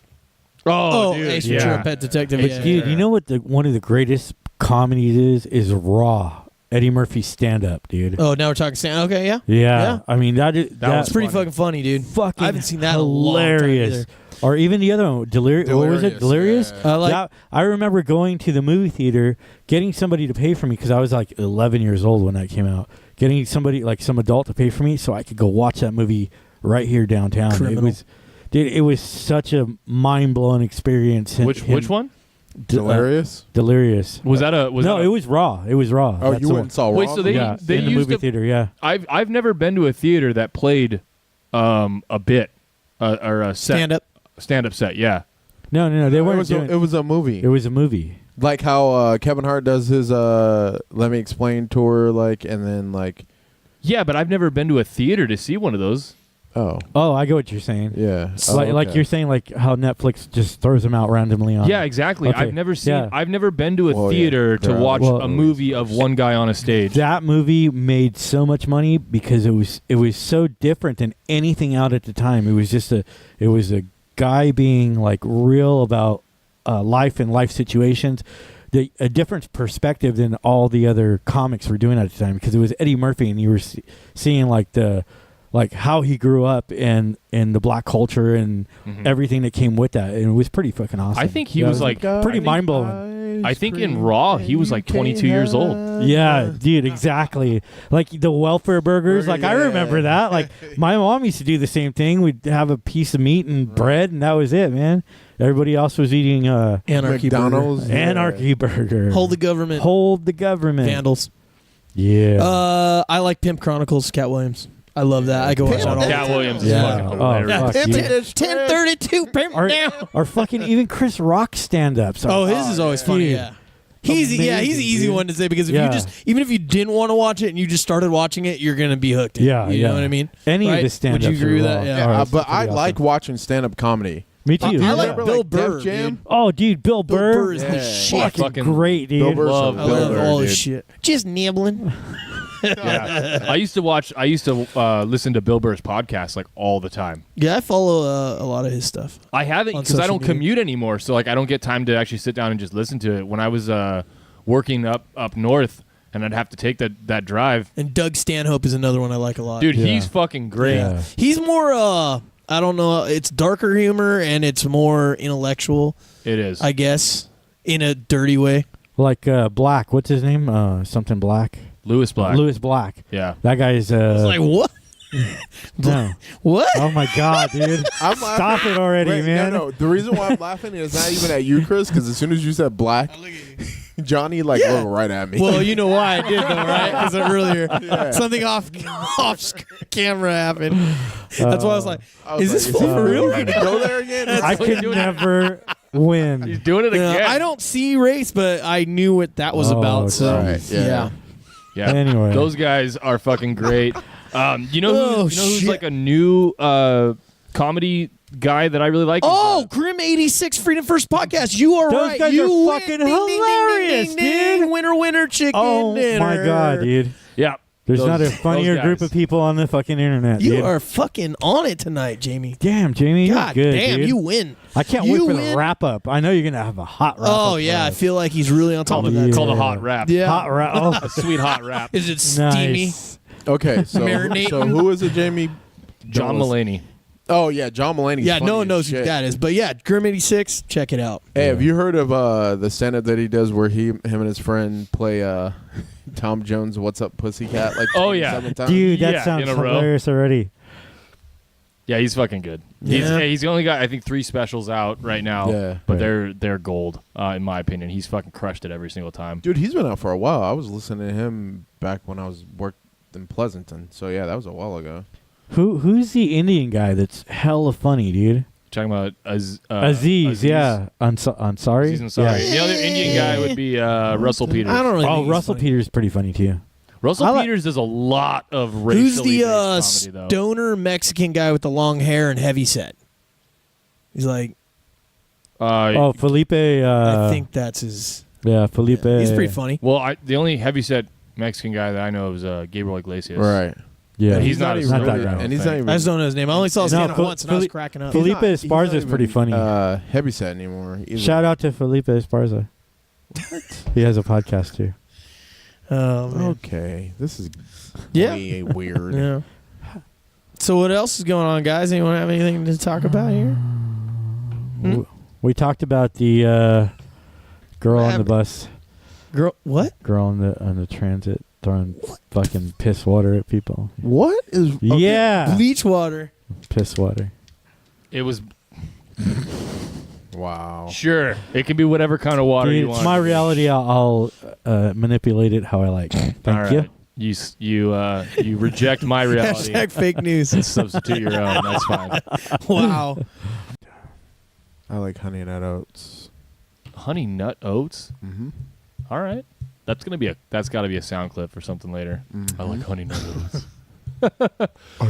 Oh, Ace Ventura, Yeah. Pet Detective. But Yeah. dude, you know what one of the greatest comedies is Raw. Eddie Murphy's stand up, dude. Oh, now we're talking stand. Okay, yeah. Yeah. I mean that is That's pretty fucking funny, dude. fucking I haven't seen that in a long time hilarious. either. Or even the other one, what was it? Delirious? Yeah. I remember going to the movie theater, getting somebody to pay for me because I was like 11 years old when that came out. Getting somebody, like some adult, to pay for me so I could go watch that movie right here downtown. Criminal. It was such a mind blowing experience. Which one? Delirious. Delirious. Was that a? It was Raw. It was Raw. Oh, That's you the went one. and saw Wait, Raw? so they Yeah, in the used movie to- theater. Yeah. I've never been to a theater that played a bit or a set Stand up. set. Yeah. No. They weren't doing. It was a movie. It was a movie. Like how Kevin Hart does his Let Me Explain tour, like, and then like, Yeah, but I've never been to a theater to see one of those. oh Oh, I get what you're saying. yeah, Like you're saying, like how Netflix just throws them out randomly on. Yeah, exactly. Okay. I've never seen. Yeah. I've never been to a Well, yeah. theater to They're out. watch Well, a movie of one guy on a stage. That movie made so much money because it was so different than anything out at the time. It was a guy being like real about life and life situations. A different perspective than all the other comics were doing at the time because it was Eddie Murphy and you were seeing like how he grew up and the black culture and everything that came with that. And it was pretty fucking awesome. I think he Yeah, was it like pretty mind blowing. I think in Raw he was like 22 years old. Yeah, dude, exactly. Like the welfare burgers. Like I remember that. Like my mom used to do the same thing. We'd have a piece of meat and bread, and that was it, man. Everybody else was eating Anarchy McDonald's. Burger. Anarchy Burger. Hold the government. Hold the government. Vandals. Yeah. I like Pimp Chronicles. Cat Williams. I love that. I go watch that all the Cat time. Williams is Yeah. fucking Oh, hilarious. fuck, dude. 1032 Pimp down. Or fucking even Chris Rock stand-ups. Oh, his is always funny. dude. Yeah. He's an easy dude. one to say because if Yeah. you even if you didn't want to watch it and you just started watching it, you're gonna be hooked. Yeah, you yeah. know what I mean. Any Right? of his stand-ups. Would you agree are with that? raw. Yeah. Oh, but it's I pretty like awesome. watching stand-up comedy. Me too. I yeah. like Bill Def Burr. Jam? Dude. Oh, dude, Bill Burr. Bill Burr is the Yeah. shit. Fucking great, dude. Bill Burr's Love I Bill love Burr, all his dude. shit. Just nibbling. Yeah. I used to listen to Bill Burr's podcast like all the time. Yeah, I follow a lot of his stuff. I haven't On because I social don't media. commute anymore, so like I don't get time to actually sit down and just listen to it. When I was working up north, and I'd have to take that drive. And Doug Stanhope is another one I like a lot. Dude, Yeah. he's fucking great. Yeah. He's more I don't know, it's darker humor and it's more intellectual, It is. I guess, in a dirty way. Like Black. What's his name? Something Black. Lewis Black. Lewis Black. Yeah. That guy's. It's like, what? No. What? Oh my god, dude! I'm Stop laughing. it already, Wait, man. No. The reason why I'm laughing is not even at you, Chris, because as soon as you said black, Johnny looked right at me. Well, you know why I did though, right? Because earlier something off camera happened. That's why I was like, "Is this full for real?" Gonna go there again? I could never win. He's doing it again. I don't see race, but I knew what that was Oh, about. So right. Yeah. Yeah. Anyway. Those guys are fucking great. You know who's shit. like a new comedy guy that I really like? Oh, Grim 86 Freedom First podcast. You are Those right. guys you are win. fucking Ding, ding, ding, hilarious, ding, ding, ding. dude. Winner, chicken Oh dinner. my god, dude! Yeah. There's Those- not a funnier those group guys. of people on the fucking internet. You dude. are fucking on it tonight, Jamie. Damn, Jamie, God you're good, damn, dude. you win. I can't you wait for win. the wrap up. I know you're gonna have a hot wrap up. Oh yeah, I for us. feel like he's really on top of that. Called a Yeah. hot rap. Yeah. hot wrap. Oh, A sweet hot rap. Is it steamy? nice. Okay, so Marinating. who is it, Jamie? John Mulaney. Oh yeah, John Mulaney. Yeah, no one knows who that is. But yeah, Grim 86, check it out. Hey, have you heard of the stand-up that he does where him and his friend play Tom Jones' "What's Up, Pussycat"? Like, Oh, yeah. 27 times? Dude, that Yeah, sounds in a row. hilarious already. Yeah, he's fucking good. Yeah. He's only got I think 3 specials out right now. Yeah. But Right. they're gold in my opinion. He's fucking crushed it every single time. Dude, he's been out for a while. I was listening to him back when I was worked in Pleasanton. So yeah, that was a while ago. Who's the Indian guy that's hella funny, dude? Talking about Aziz, yeah. Ansari. Aziz Ansari. Yeah. The other Indian guy would be Russell Peters. I don't really Oh, think he's Russell funny. Peters is pretty funny too. Russell I like- Peters does a lot of racially Who's the based comedy, though. stoner Mexican guy with the long hair and heavy set? He's like, Oh, Felipe. I think that's his. Yeah, Felipe. Yeah, he's pretty funny. Well, the only heavyset Mexican guy that I know is Gabriel Iglesias. Right. Yeah, But he's not even not that really- guy. and he's not even I just don't know his name. I only saw his No, stand up Fel- once, and I was Feli- cracking up. Felipe he's not Esparza is pretty even, funny. heavyset anymore. Either. Shout out to Felipe Esparza. He has a podcast too. Oh man. Okay, this is Yeah. way weird. Yeah. So what else is going on, guys? Anyone have anything to talk about here? We talked about the girl on the happened? bus, Girl, what? girl on the transit throwing fucking piss water at people. What is? Okay. Yeah, Bleach water. piss water. It was Wow. sure. It can be whatever kind of water Dude, you it's want. my reality. I'll manipulate it how I like. Thank All right. you. You reject my reality Hashtag fake news. and substitute your own. That's fine. Wow. I like Honey Nut Oats. Honey Nut Oats. Mm-hmm. All right. That's got to be a sound clip for something later. I like Honey Nut Oats.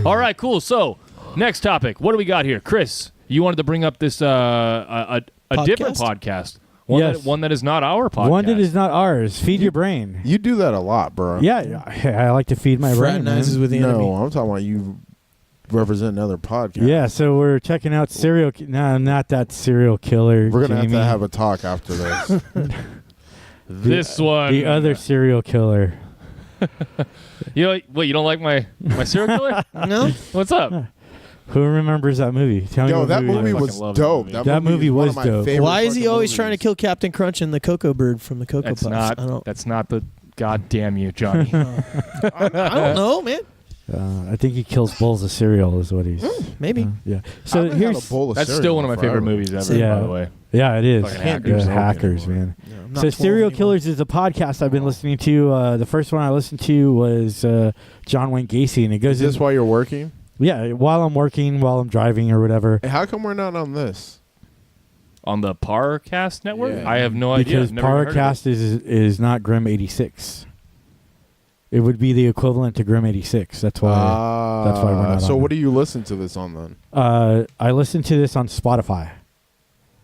All right, cool. So, next topic. What do we got here, Chris? You wanted to bring up this a different podcast. Yes. One that is not our podcast. One that is not ours. Feed your brain. You do that a lot, bro. Yeah, I like to feed my brain. Man. Fraternizes with the enemy. No, I'm talking about you represent another podcast. Yeah, so we're checking out serial. No, not that serial killer. We're gonna Jamie. have to have a talk after this. This one. The other serial killer. You know, what? You don't like my serial killer? No? What's up? Who remembers that movie? Tell me Yo, what that movie I was fucking love that dope. movie. That movie is one was of my dope. favorite Why is he fucking always trying to movies. kill Captain Crunch and the Cocoa Bird from the Cocoa That's Puffs? not. I don't. That's not the. God damn you, Johnny. I don't know, man. I think he kills bowls of cereal. Is what he's. Maybe. Yeah. I So haven't had here's. a bowl of That's cereal still one of my forever. favorite movies ever. Yeah. By the way. Yeah, it is. Fucking Hackers, hackers. hackers, man. Yeah, I'm not So 12 Serial anymore. Killers is a podcast I've been listening to. The first one I listened to was John Wayne Gacy, and it goes. Is this in- why you're working? Yeah, while I'm working, while I'm driving, or whatever. Hey, how come we're not on this? On the Parcast network, Yeah. I have no idea. Because I've never heard of it. Parcast is not Grim 86. It would be the equivalent to Grim 86. That's why. that's why we're not So on what it. do you listen to this on then? I listened to this on Spotify.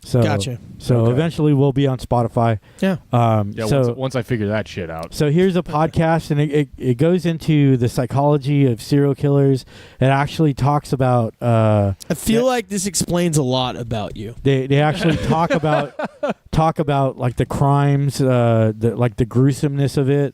So Gotcha. So Okay. eventually we'll be on Spotify. Yeah. Yeah, so once I figure that shit out. so here's a podcast, and it goes into the psychology of serial killers. It actually talks about. I feel like this explains a lot about you. They actually talk about like the crimes, the gruesomeness of it.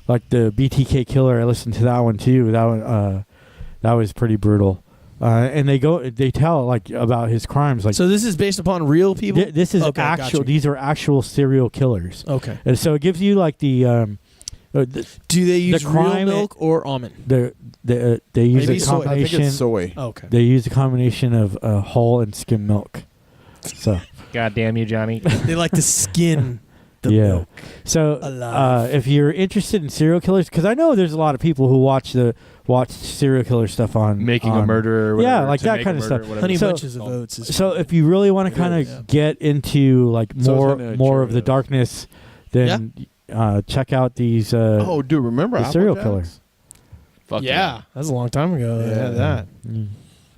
Like the BTK killer, I listened to that one too. That was pretty brutal. And they tell like about his crimes. Like So this is based upon real people? this is Okay, actual. gotcha. These are actual serial killers. Okay. And so it gives you like the Do they use real crime- milk or almond? the They use Maybe a soy. I think combination. it's soy. Oh, okay. They use a combination of whole and skim milk. So God damn you, Johnny. They like to skin the yeah. milk. So Alive. if you're interested in serial killers, because I know there's a lot of people who watch serial killer stuff on Making on, a murderer. Or Yeah, whatever, like to that make kind a of murderer, stuff. whatever. Honey So- Bunches of Oats is So if you really want to kind is, of get into like So more it's in a more of the Cheerios. darkness, then check out these. Oh, dude, remember the Apple serial Jacks? killer. Fuck yeah, that was a long time ago. They had that. Mm.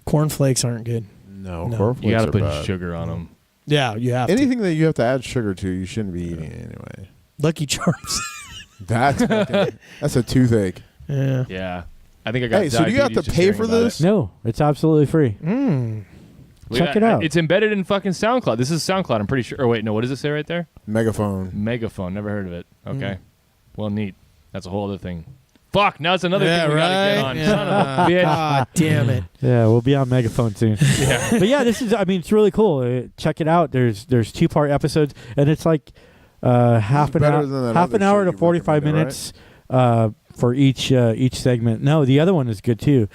Cornflakes aren't good. No, No. cornflakes You gotta are put bad. sugar on them. Yeah, you have to. Anything that you have to add sugar to, you shouldn't be eating it anyway. Lucky Charms. That's a toothache. Yeah. Yeah. I think I got Hey, so do you have to diabetes just pay hearing for about this? No, it's absolutely free. Mm. Check it out. It's embedded in fucking SoundCloud. This is SoundCloud, I'm pretty sure. Or wait, no, what does it say right there? Megaphone. Megaphone. Never heard of it. Okay. Well, neat. That's a whole other thing. Fuck, now it's another Yeah, thing we gotta get right? on. Yeah. Son of a bitch. God damn it. Yeah, we'll be on Megaphone soon. Yeah. But yeah, this is. I mean, it's really cool. Check it out. There's 2-part episodes, and it's like half an better hour, than that half other an hour shit to you 45 recommended, minutes for each segment. No, the other one is good too.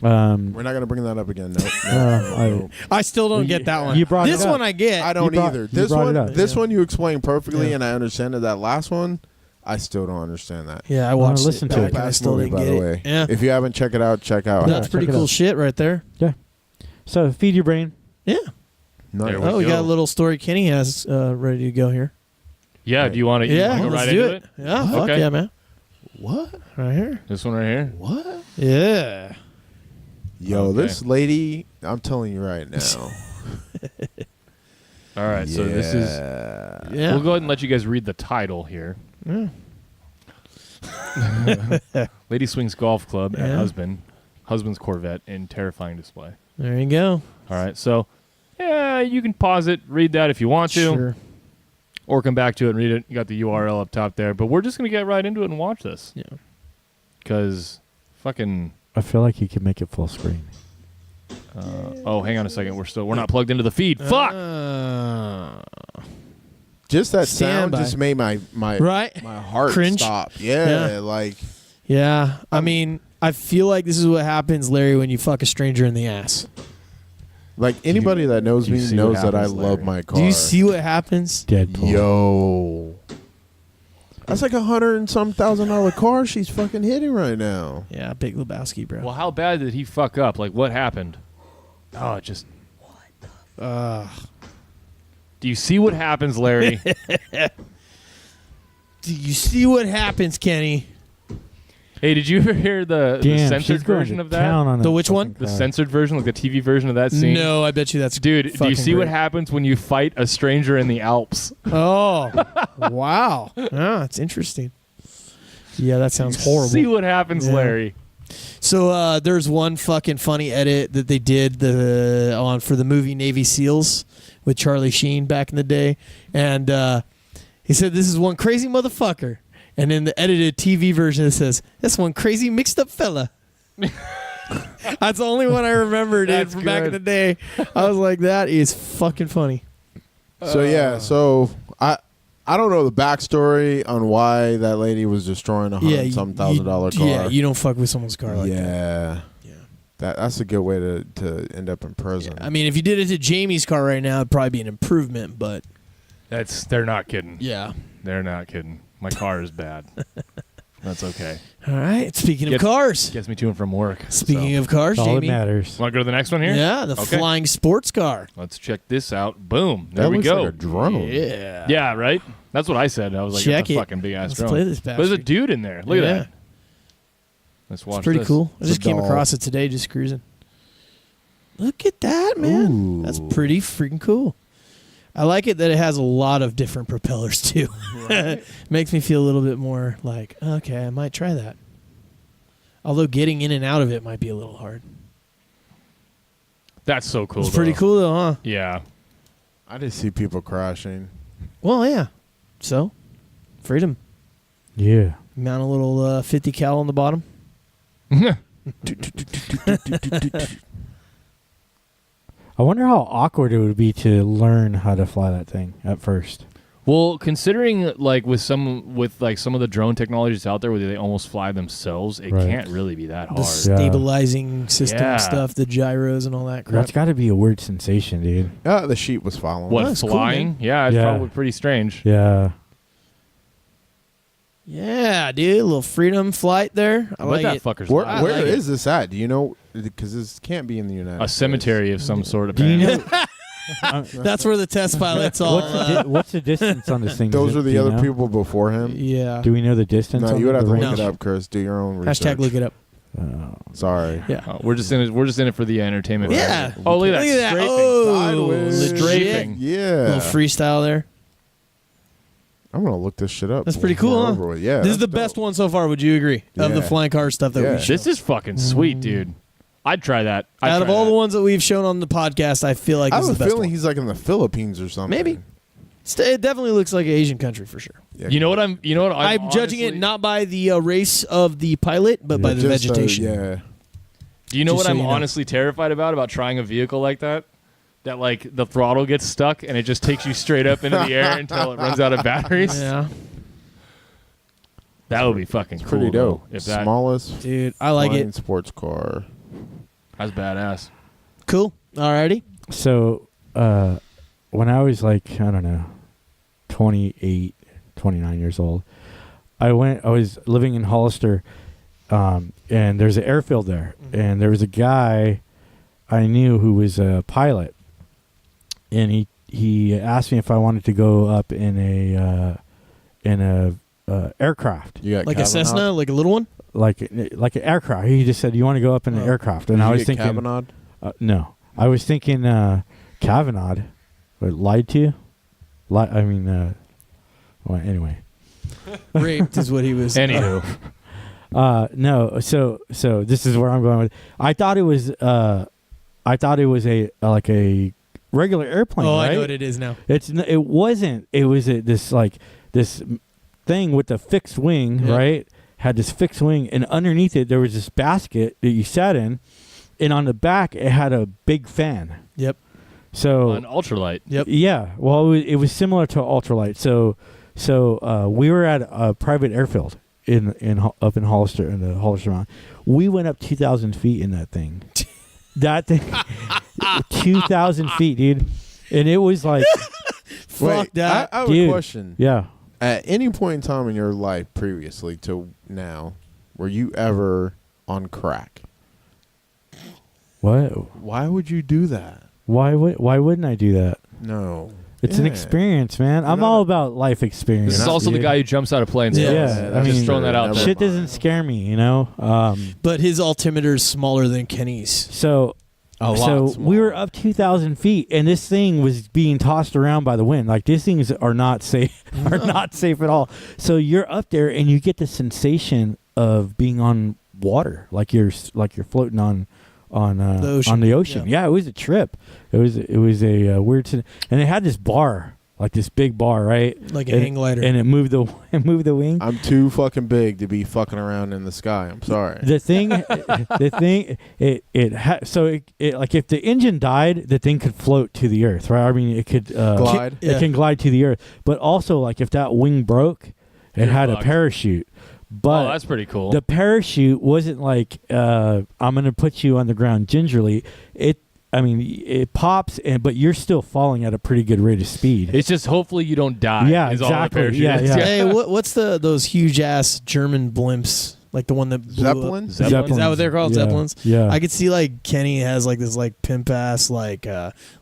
We're not gonna bring that up again. No. I still don't get that one. You brought this it up. one I get. I don't either. you This brought it one, up. this one you explained perfectly, Yeah. and I understand it. That last one, I still don't understand that. Yeah, I watched listen it to back it. and I Fast still movie, didn't by get the it. way. Yeah. If you haven't checked it out, check out. That's pretty check it cool out. shit right there. So feed your brain. Yeah. Nice. There we Oh, we got go. a little story Kenny has ready to go here. Yeah, do you want to Yeah, go let's right do into it? Yeah, fuck Okay. yeah, man. What? Right here. This one right here? What? Yeah. Yo, Okay. this lady, I'm telling you right now. All right, so this is... Yeah. We'll go ahead and let you guys read the title here. Yeah. Lady swings golf club at Yeah. husband's Corvette in terrifying display. There you go. All right, so yeah, you can pause it, read that if you want to, Sure. or come back to it and read it. You got the URL up top there, but we're just gonna get right into it and watch this. Yeah. Because fucking. I feel like you can make it full screen. Oh, hang on a second. We're not plugged into the feed. Fuck. Just that Stand sound by. just made my Right? my heart Cringe. stop. Yeah, Yeah. like Yeah. I mean, I feel like this is what happens, Larry, when you fuck a stranger in the ass. anybody that knows do you me see knows what that I happens, love Larry? my car. Do you see what happens? Deadpool. Yo, that's like $100 and some $1,000 car she's fucking hitting right now. Yeah, Big Lebowski, bro. Well, how bad did he fuck up? Like, what happened? Oh, it just. Do you see what happens, Larry? Do you see what happens, Kenny? Hey, did you ever hear the Damn, censored she's going version to of that? town on The that which one? fucking The car. censored version, like the TV version of that scene? No, I bet you that's Dude, do you fucking see what great. happens when you fight a stranger in the Alps? Oh, wow. Ah, it's interesting. Yeah, that sounds horrible. See what happens, Yeah. Larry. So there's one fucking funny edit that they did for the movie Navy SEALs with Charlie Sheen back in the day, and he said this is one crazy motherfucker, and in the edited TV version it says that's one crazy mixed up fella. That's the only one I remember, dude, That's from back in good. the day. I was like, that is fucking funny. So yeah, so I don't know the backstory on why that lady was destroying a Yeah, $100-some $1,000 car. Yeah, you don't fuck with someone's car like that. yeah. Yeah. That's a good way to end up in prison. I mean, if you did it to Jamie's car right now, it'd probably be an improvement, but They're not kidding. yeah. They're not kidding. My car is bad. That's okay. All right. Speaking of Gets- cars. Gets me to and from work. Speaking of cars, That's all that Jamie. matters. Want to go to the next one here? Yeah, the Okay. flying sports car. Let's check this out. Boom. that There we looks go. like a drone. Yeah. Yeah, right? That's what I said. I was like, Check that's a it. fucking big ass Let's drone. play this But there's a bastard. dude in there. Look Yeah. at that. Let's watch It's pretty this. cool. I It's just a came doll. across it today just cruising. Look at that, man. Ooh. That's pretty freaking cool. I like it that it has a lot of different propellers, too. Makes me feel a little bit more like, okay, I might try that. Although getting in and out of it might be a little hard. That's so cool. It's pretty though. cool, though, huh? Yeah. I just see people crashing. Well, yeah. So, freedom. Yeah. Mount a little 50 cal on the bottom. I wonder how awkward it would be to learn how to fly that thing at first. Well, considering like with some of the drone technologies out there where they almost fly themselves, it Right. can't really be that The hard. stabilizing system Yeah. stuff, the gyros and all that crap. That's got to be a weird sensation, dude. The sheep was following. What, That's cool, flying? man. Yeah, it's Yeah. probably pretty strange. Yeah. Yeah, dude, a little freedom flight there. I But like that it. fucker's Where live. like is this at? Do you know? Because this can't be in the United A States. cemetery of some sort. Do you Apparently. know That's where the test pilots all. what's the distance on this thing? Those Do are the you other know? people before him. yeah. Do we know the distance? No, on you would have the to look range? it up, Chris. Do your own research. Hashtag look it up. Sorry. Yeah. Oh, we're just in it for the entertainment. Yeah. value. Oh, look at that. Strafing. Oh, Sideways. legit. Strafing. Yeah. Little freestyle there. I'm gonna look this shit up. That's pretty when cool, we're huh? over with. Yeah. This is the that's best dope. one so far. Would you agree? Of the Yeah. flying car stuff that Yeah. we've shown. This is fucking sweet, dude. I'd try that. Out of all the ones that we've shown on the podcast, I feel like I this have is a the best feeling one. he's like in the Philippines or something. Maybe. It definitely looks like an Asian country for sure. Yeah. You know what I'm Judging it honestly- not by the race of the pilot, but by the Just, vegetation. yeah. Do you know Just what so I'm you know. honestly terrified about trying a vehicle like that? That like the throttle gets stuck and it just takes you straight up into the air until it runs out of batteries. Yeah. That would be fucking cool. Pretty dope. Though, if that Smallest Dude, I like flying it. sports car. that's badass. Cool. Alrighty. So, when I was like, I don't know, 28, 29 years old, I was living in Hollister, and there's an airfield there. And there was a guy I knew who was a pilot. And he asked me if I wanted to go up in a aircraft. You got Like a Kavanaugh? Cessna, like a little one? Like an aircraft. He just said, "You want to go up in an aircraft?" And Did I you was get thinking, Kavanaugh? no, I was thinking Kavanaugh. But lied to you? Well, anyway. Raped is what he was. Anywho, No. So this is where I'm going with. I thought it was a regular airplane. Oh, right? I know what it is now. It wasn't. It was this thing with a fixed wing, Yeah. right? Had this fixed wing, and underneath it there was this basket that you sat in, and on the back it had a big fan. Yep. So an ultralight. Yep. yeah, well, it was similar to ultralight. So we were at a private airfield up in Hollister, in the Hollister Mountain. We went up 2,000 feet in that thing. That thing, 2,000 feet, dude, and it was like, Fuck that. I have Dude. a question. yeah. At any point in time in your life previously to now, were you ever on crack? What? Why would you do that? Why wouldn't I do that? No. It's an Yeah. experience, man. I'm not all a- about life experience. This is also the dude. guy who jumps out of planes. Yeah. Yeah, I just mean, throwing that out never there. Shit doesn't scare me, you know. But his altimeter is smaller than Kenny's. So A so lot we were smaller. up 2,000 feet, and this thing was being tossed around by the wind. Like these things are not safe, are not safe at all. So you're up there, and you get the sensation of being on water, like you're floating on The ocean. on the ocean. Yeah. Yeah, it was a trip. It was a weird, and it had this bar, like this big bar, right? Like a and, hang glider. and it moved the wing. I'm too fucking big to be fucking around in the sky. I'm sorry. The thing, like if the engine died, the thing could float to the earth, right? I mean, it could Glide. It can glide to the earth, but also like if that wing broke, it You're had fucked. a parachute. But Oh, that's pretty cool. the parachute wasn't like I'm going to put you on the ground gingerly. It pops, but you're still falling at a pretty good rate of speed. It's just hopefully you don't die. Yeah, is all the exactly. parachute Yeah, is. yeah. Hey, what's those huge ass German blimps? Like the one that blew up? Zeppelin? Is that what they're called? Yeah. Zeppelins? Yeah. I could see like Kenny has like this like pimp ass like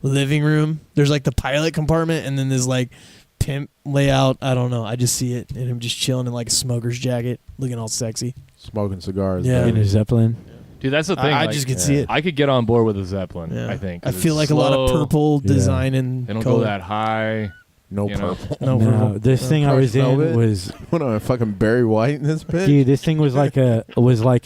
living room. There's like the pilot compartment and then there's like pimp layout. I don't know. I just see it and him just chilling in like a smoker's jacket, looking all sexy. Smoking cigars. Yeah. in a Zeppelin. Dude, that's the thing. I like, just could see it. I could get on board with a Zeppelin, Yeah. I think. I 'cause feel it's like a lot of slow. purple Yeah. design and They don't color. go that high. No You know. purple. No, No, purple. this thing I was Crushed velvet? in was What am I fucking Barry White in this bitch? dude. This thing was like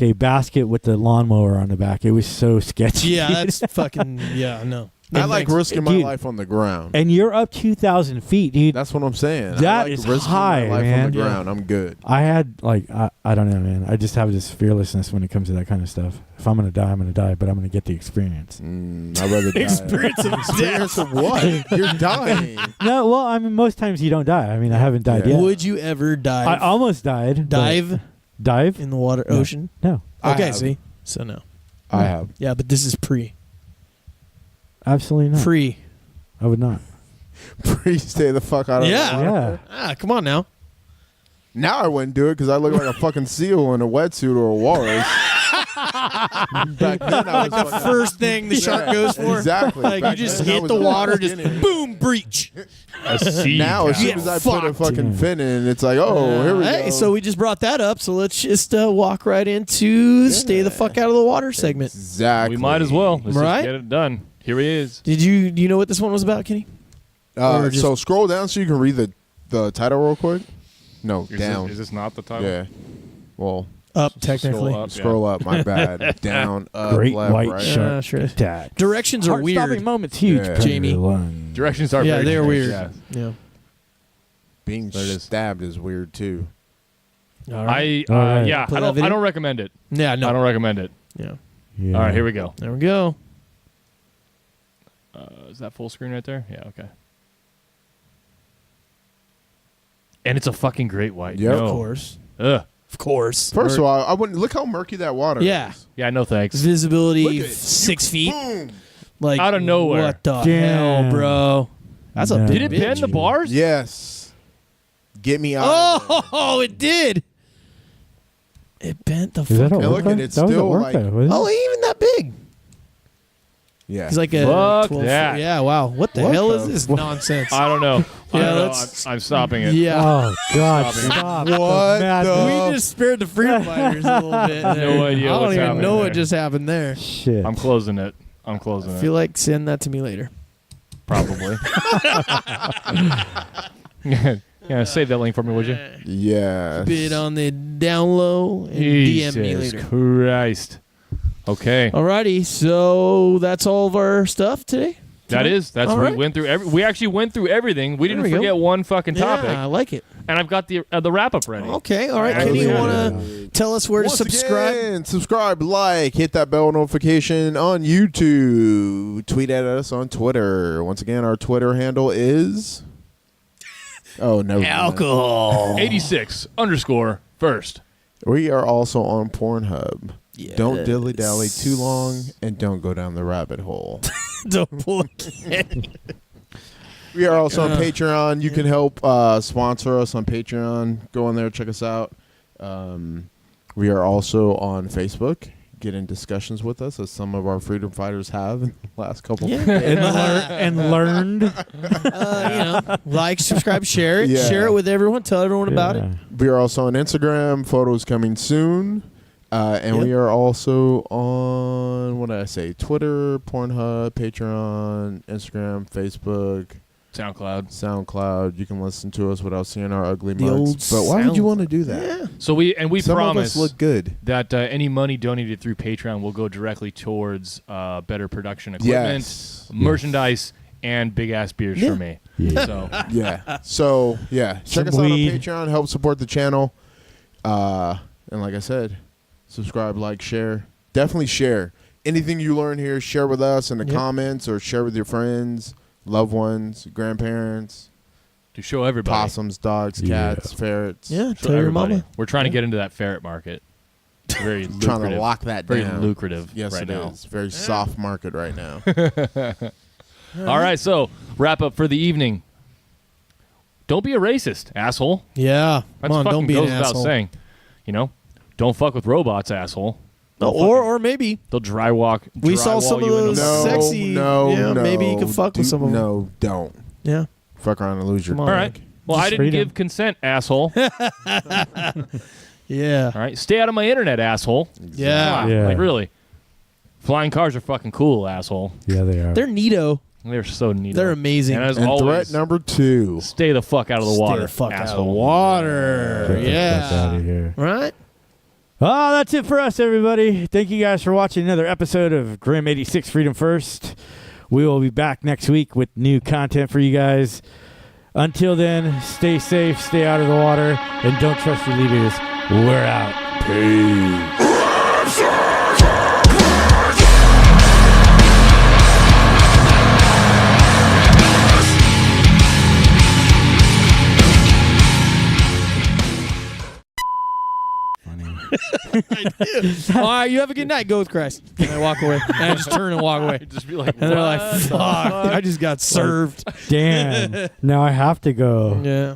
a basket with the lawnmower on the back. It was so sketchy. Yeah, that's fucking no. I like risking my dude, life on the ground. And you're up 2,000 feet, dude. That's what I'm saying. That I like is risking high, my life man. on the Yeah. ground. I'm good. I had I don't know, man. I just have this fearlessness when it comes to that kind of stuff. If I'm gonna die, I'm gonna die, but I'm gonna get the experience. I'd rather die. Experience of Experience of what? You're dying. No, well, I mean, most times you don't die. I mean, I haven't died yet. Would you ever dive? I almost died. but- Dive in the water, No. ocean? No, I Okay, have. see? So no. I have. Yeah, but this is pre. absolutely not. Pre. I would not. Please stay the fuck out of Yeah. the water. Yeah. Come on now. Now I wouldn't do it because I look like a fucking seal in a wetsuit or a walrus. Back then, I was The fucking- first thing the shark goes for. Exactly. Like Back you just then, I hit was the water, just skinny. boom, breach. A sea Now, as cow. soon Get as I put a fucked. fucking Yeah. fin in, it's like, oh, here we Hey, go. so we just brought that up. So let's just walk right into stay the fuck out of the water segment. Exactly. We might as well. Let's Right? just get it done. Here he is. Do you know what this one was about, Kenny? Or just- So scroll down so you can read the title real quick. No, Is down. this not the title? Yeah. Well, Up technically. Scroll up. scroll up. My bad. Down, up, Great left, white right. shark sure. attack. Directions are Heart-stopping weird. moments, huge. Yeah. predator Jamie. lunge. Directions are Yeah, very they're strange, weird. yeah. Yeah. Being There it is. stabbed is weird too. All right. I All right. yeah, Play I that don't video? recommend it. Yeah. No. I don't recommend it. Yeah. Yeah. All right, here we go. There we go. Is that full screen right there? Yeah, okay. And it's a fucking great white. Yep. No. Of course. Ugh. Of course. First of all, I wouldn't look how murky that water Yeah. is. Yeah, no thanks. Visibility Look at it. 6 feet. Boom. Like Out of nowhere. What the Damn. hell, bro? That's a No. big Did it bitch. bend the bars? Yes. Get me out. of there. Oh, it did. It bent the Is that fuck. a And work look at light? it, That was a still, work like- light, wasn't it? Oh, even that big. Yeah. He's like a Fuck 12 that. Yeah, wow. What the What hell the is this fuck? nonsense? I don't know. I Yeah, don't know. let's- I'm stopping it. Yeah. Oh God! Stop it. Stop! What madness. the- We just spared the freedom fighters a little bit. No there. idea I don't what's even happening know what there. just happened there. Shit. I'm closing it. I'm closing I it. feel like send that to me later. Probably. Yeah, save that link for me, would you? Yes. Bid on the down low and DM me Jesus later. Christ. Okay. Alrighty, so that's all of our stuff today. That's All we right. went through we actually went through everything. We didn't There we go. forget one fucking topic. Yeah, I like it. And I've got the wrap up ready. Okay, all right. Yeah, Kenny, you yeah. want to tell us where to Once subscribe? again, subscribe, like, hit that bell notification on YouTube. Tweet at us on Twitter. Once again, our Twitter handle is. Oh no! Alcohol. 86_first. We are also on Pornhub. Don't dilly dally too long, and don't go down the rabbit hole. Don't pull a Kenny. We are also on Patreon. You can help sponsor us on Patreon. Go on there, check us out. We are also on Facebook. Get in discussions with us, as some of our freedom fighters have in the last couple. Yeah. and learned. Like, subscribe, share it. Yeah. Share it with everyone. Tell everyone about it. Yeah. We are also on Instagram. Photos coming soon. And Yep. we are also on, what did I say? Twitter, Pornhub, Patreon, Instagram, Facebook, SoundCloud. You can listen to us without seeing our ugly The mugs. old But why would you sound- want to do that? Yeah. So we Some promise of us look good. that any money donated through Patreon will go directly towards better production equipment, Yes. merchandise, and big ass beers Yeah. for me. Yeah. So Yeah. So, yeah. Check Some us out on weed. Patreon. Help support the channel. And like I said, subscribe, like, share. Definitely share. Anything you learn here, share with us in the Yep. comments or share with your friends, loved ones, grandparents, to show everybody, possums, dogs, Yeah. cats, ferrets. Yeah, show tell your everybody. mama. We're trying to get into that ferret market. Very Trying to lucrative. lock that Very down. lucrative Yes, right it now. is. Very soft market right now. All right, so wrap up for the evening. Don't be a racist, asshole. Yeah. That Come on, fucking don't be goes an without asshole. saying. You know, don't fuck with robots, asshole. No, They'll or maybe they'll drywall. We saw some of you into those the- No, sexy- no, yeah, no. maybe you can fuck with some of them. No, don't. yeah. Fuck around and lose your Come on. All right. Well, I Just didn't freedom. give consent, asshole. Yeah. All right, stay out of my internet, asshole. Yeah. Come on, Yeah. like really. Flying cars are fucking cool, asshole. Yeah, they are. They're neato. They're so neat. They're amazing. And as And always, threat number 2. stay the fuck out of the Stay water, the fuck out of the asshole. water. Get the fuck out Yeah. of here. Right? Oh, that's it for us, everybody. Thank you guys for watching another episode of Grim 86 Freedom First. We will be back next week with new content for you guys. Until then, stay safe, stay out of the water, and don't trust your leaders. We're out. Peace. All right, you have a good night. Go with Christ. And I walk away. And I just turn and walk away. Just be like, And they're like, fuck, I just got served. Damn. Now I have to go. Yeah.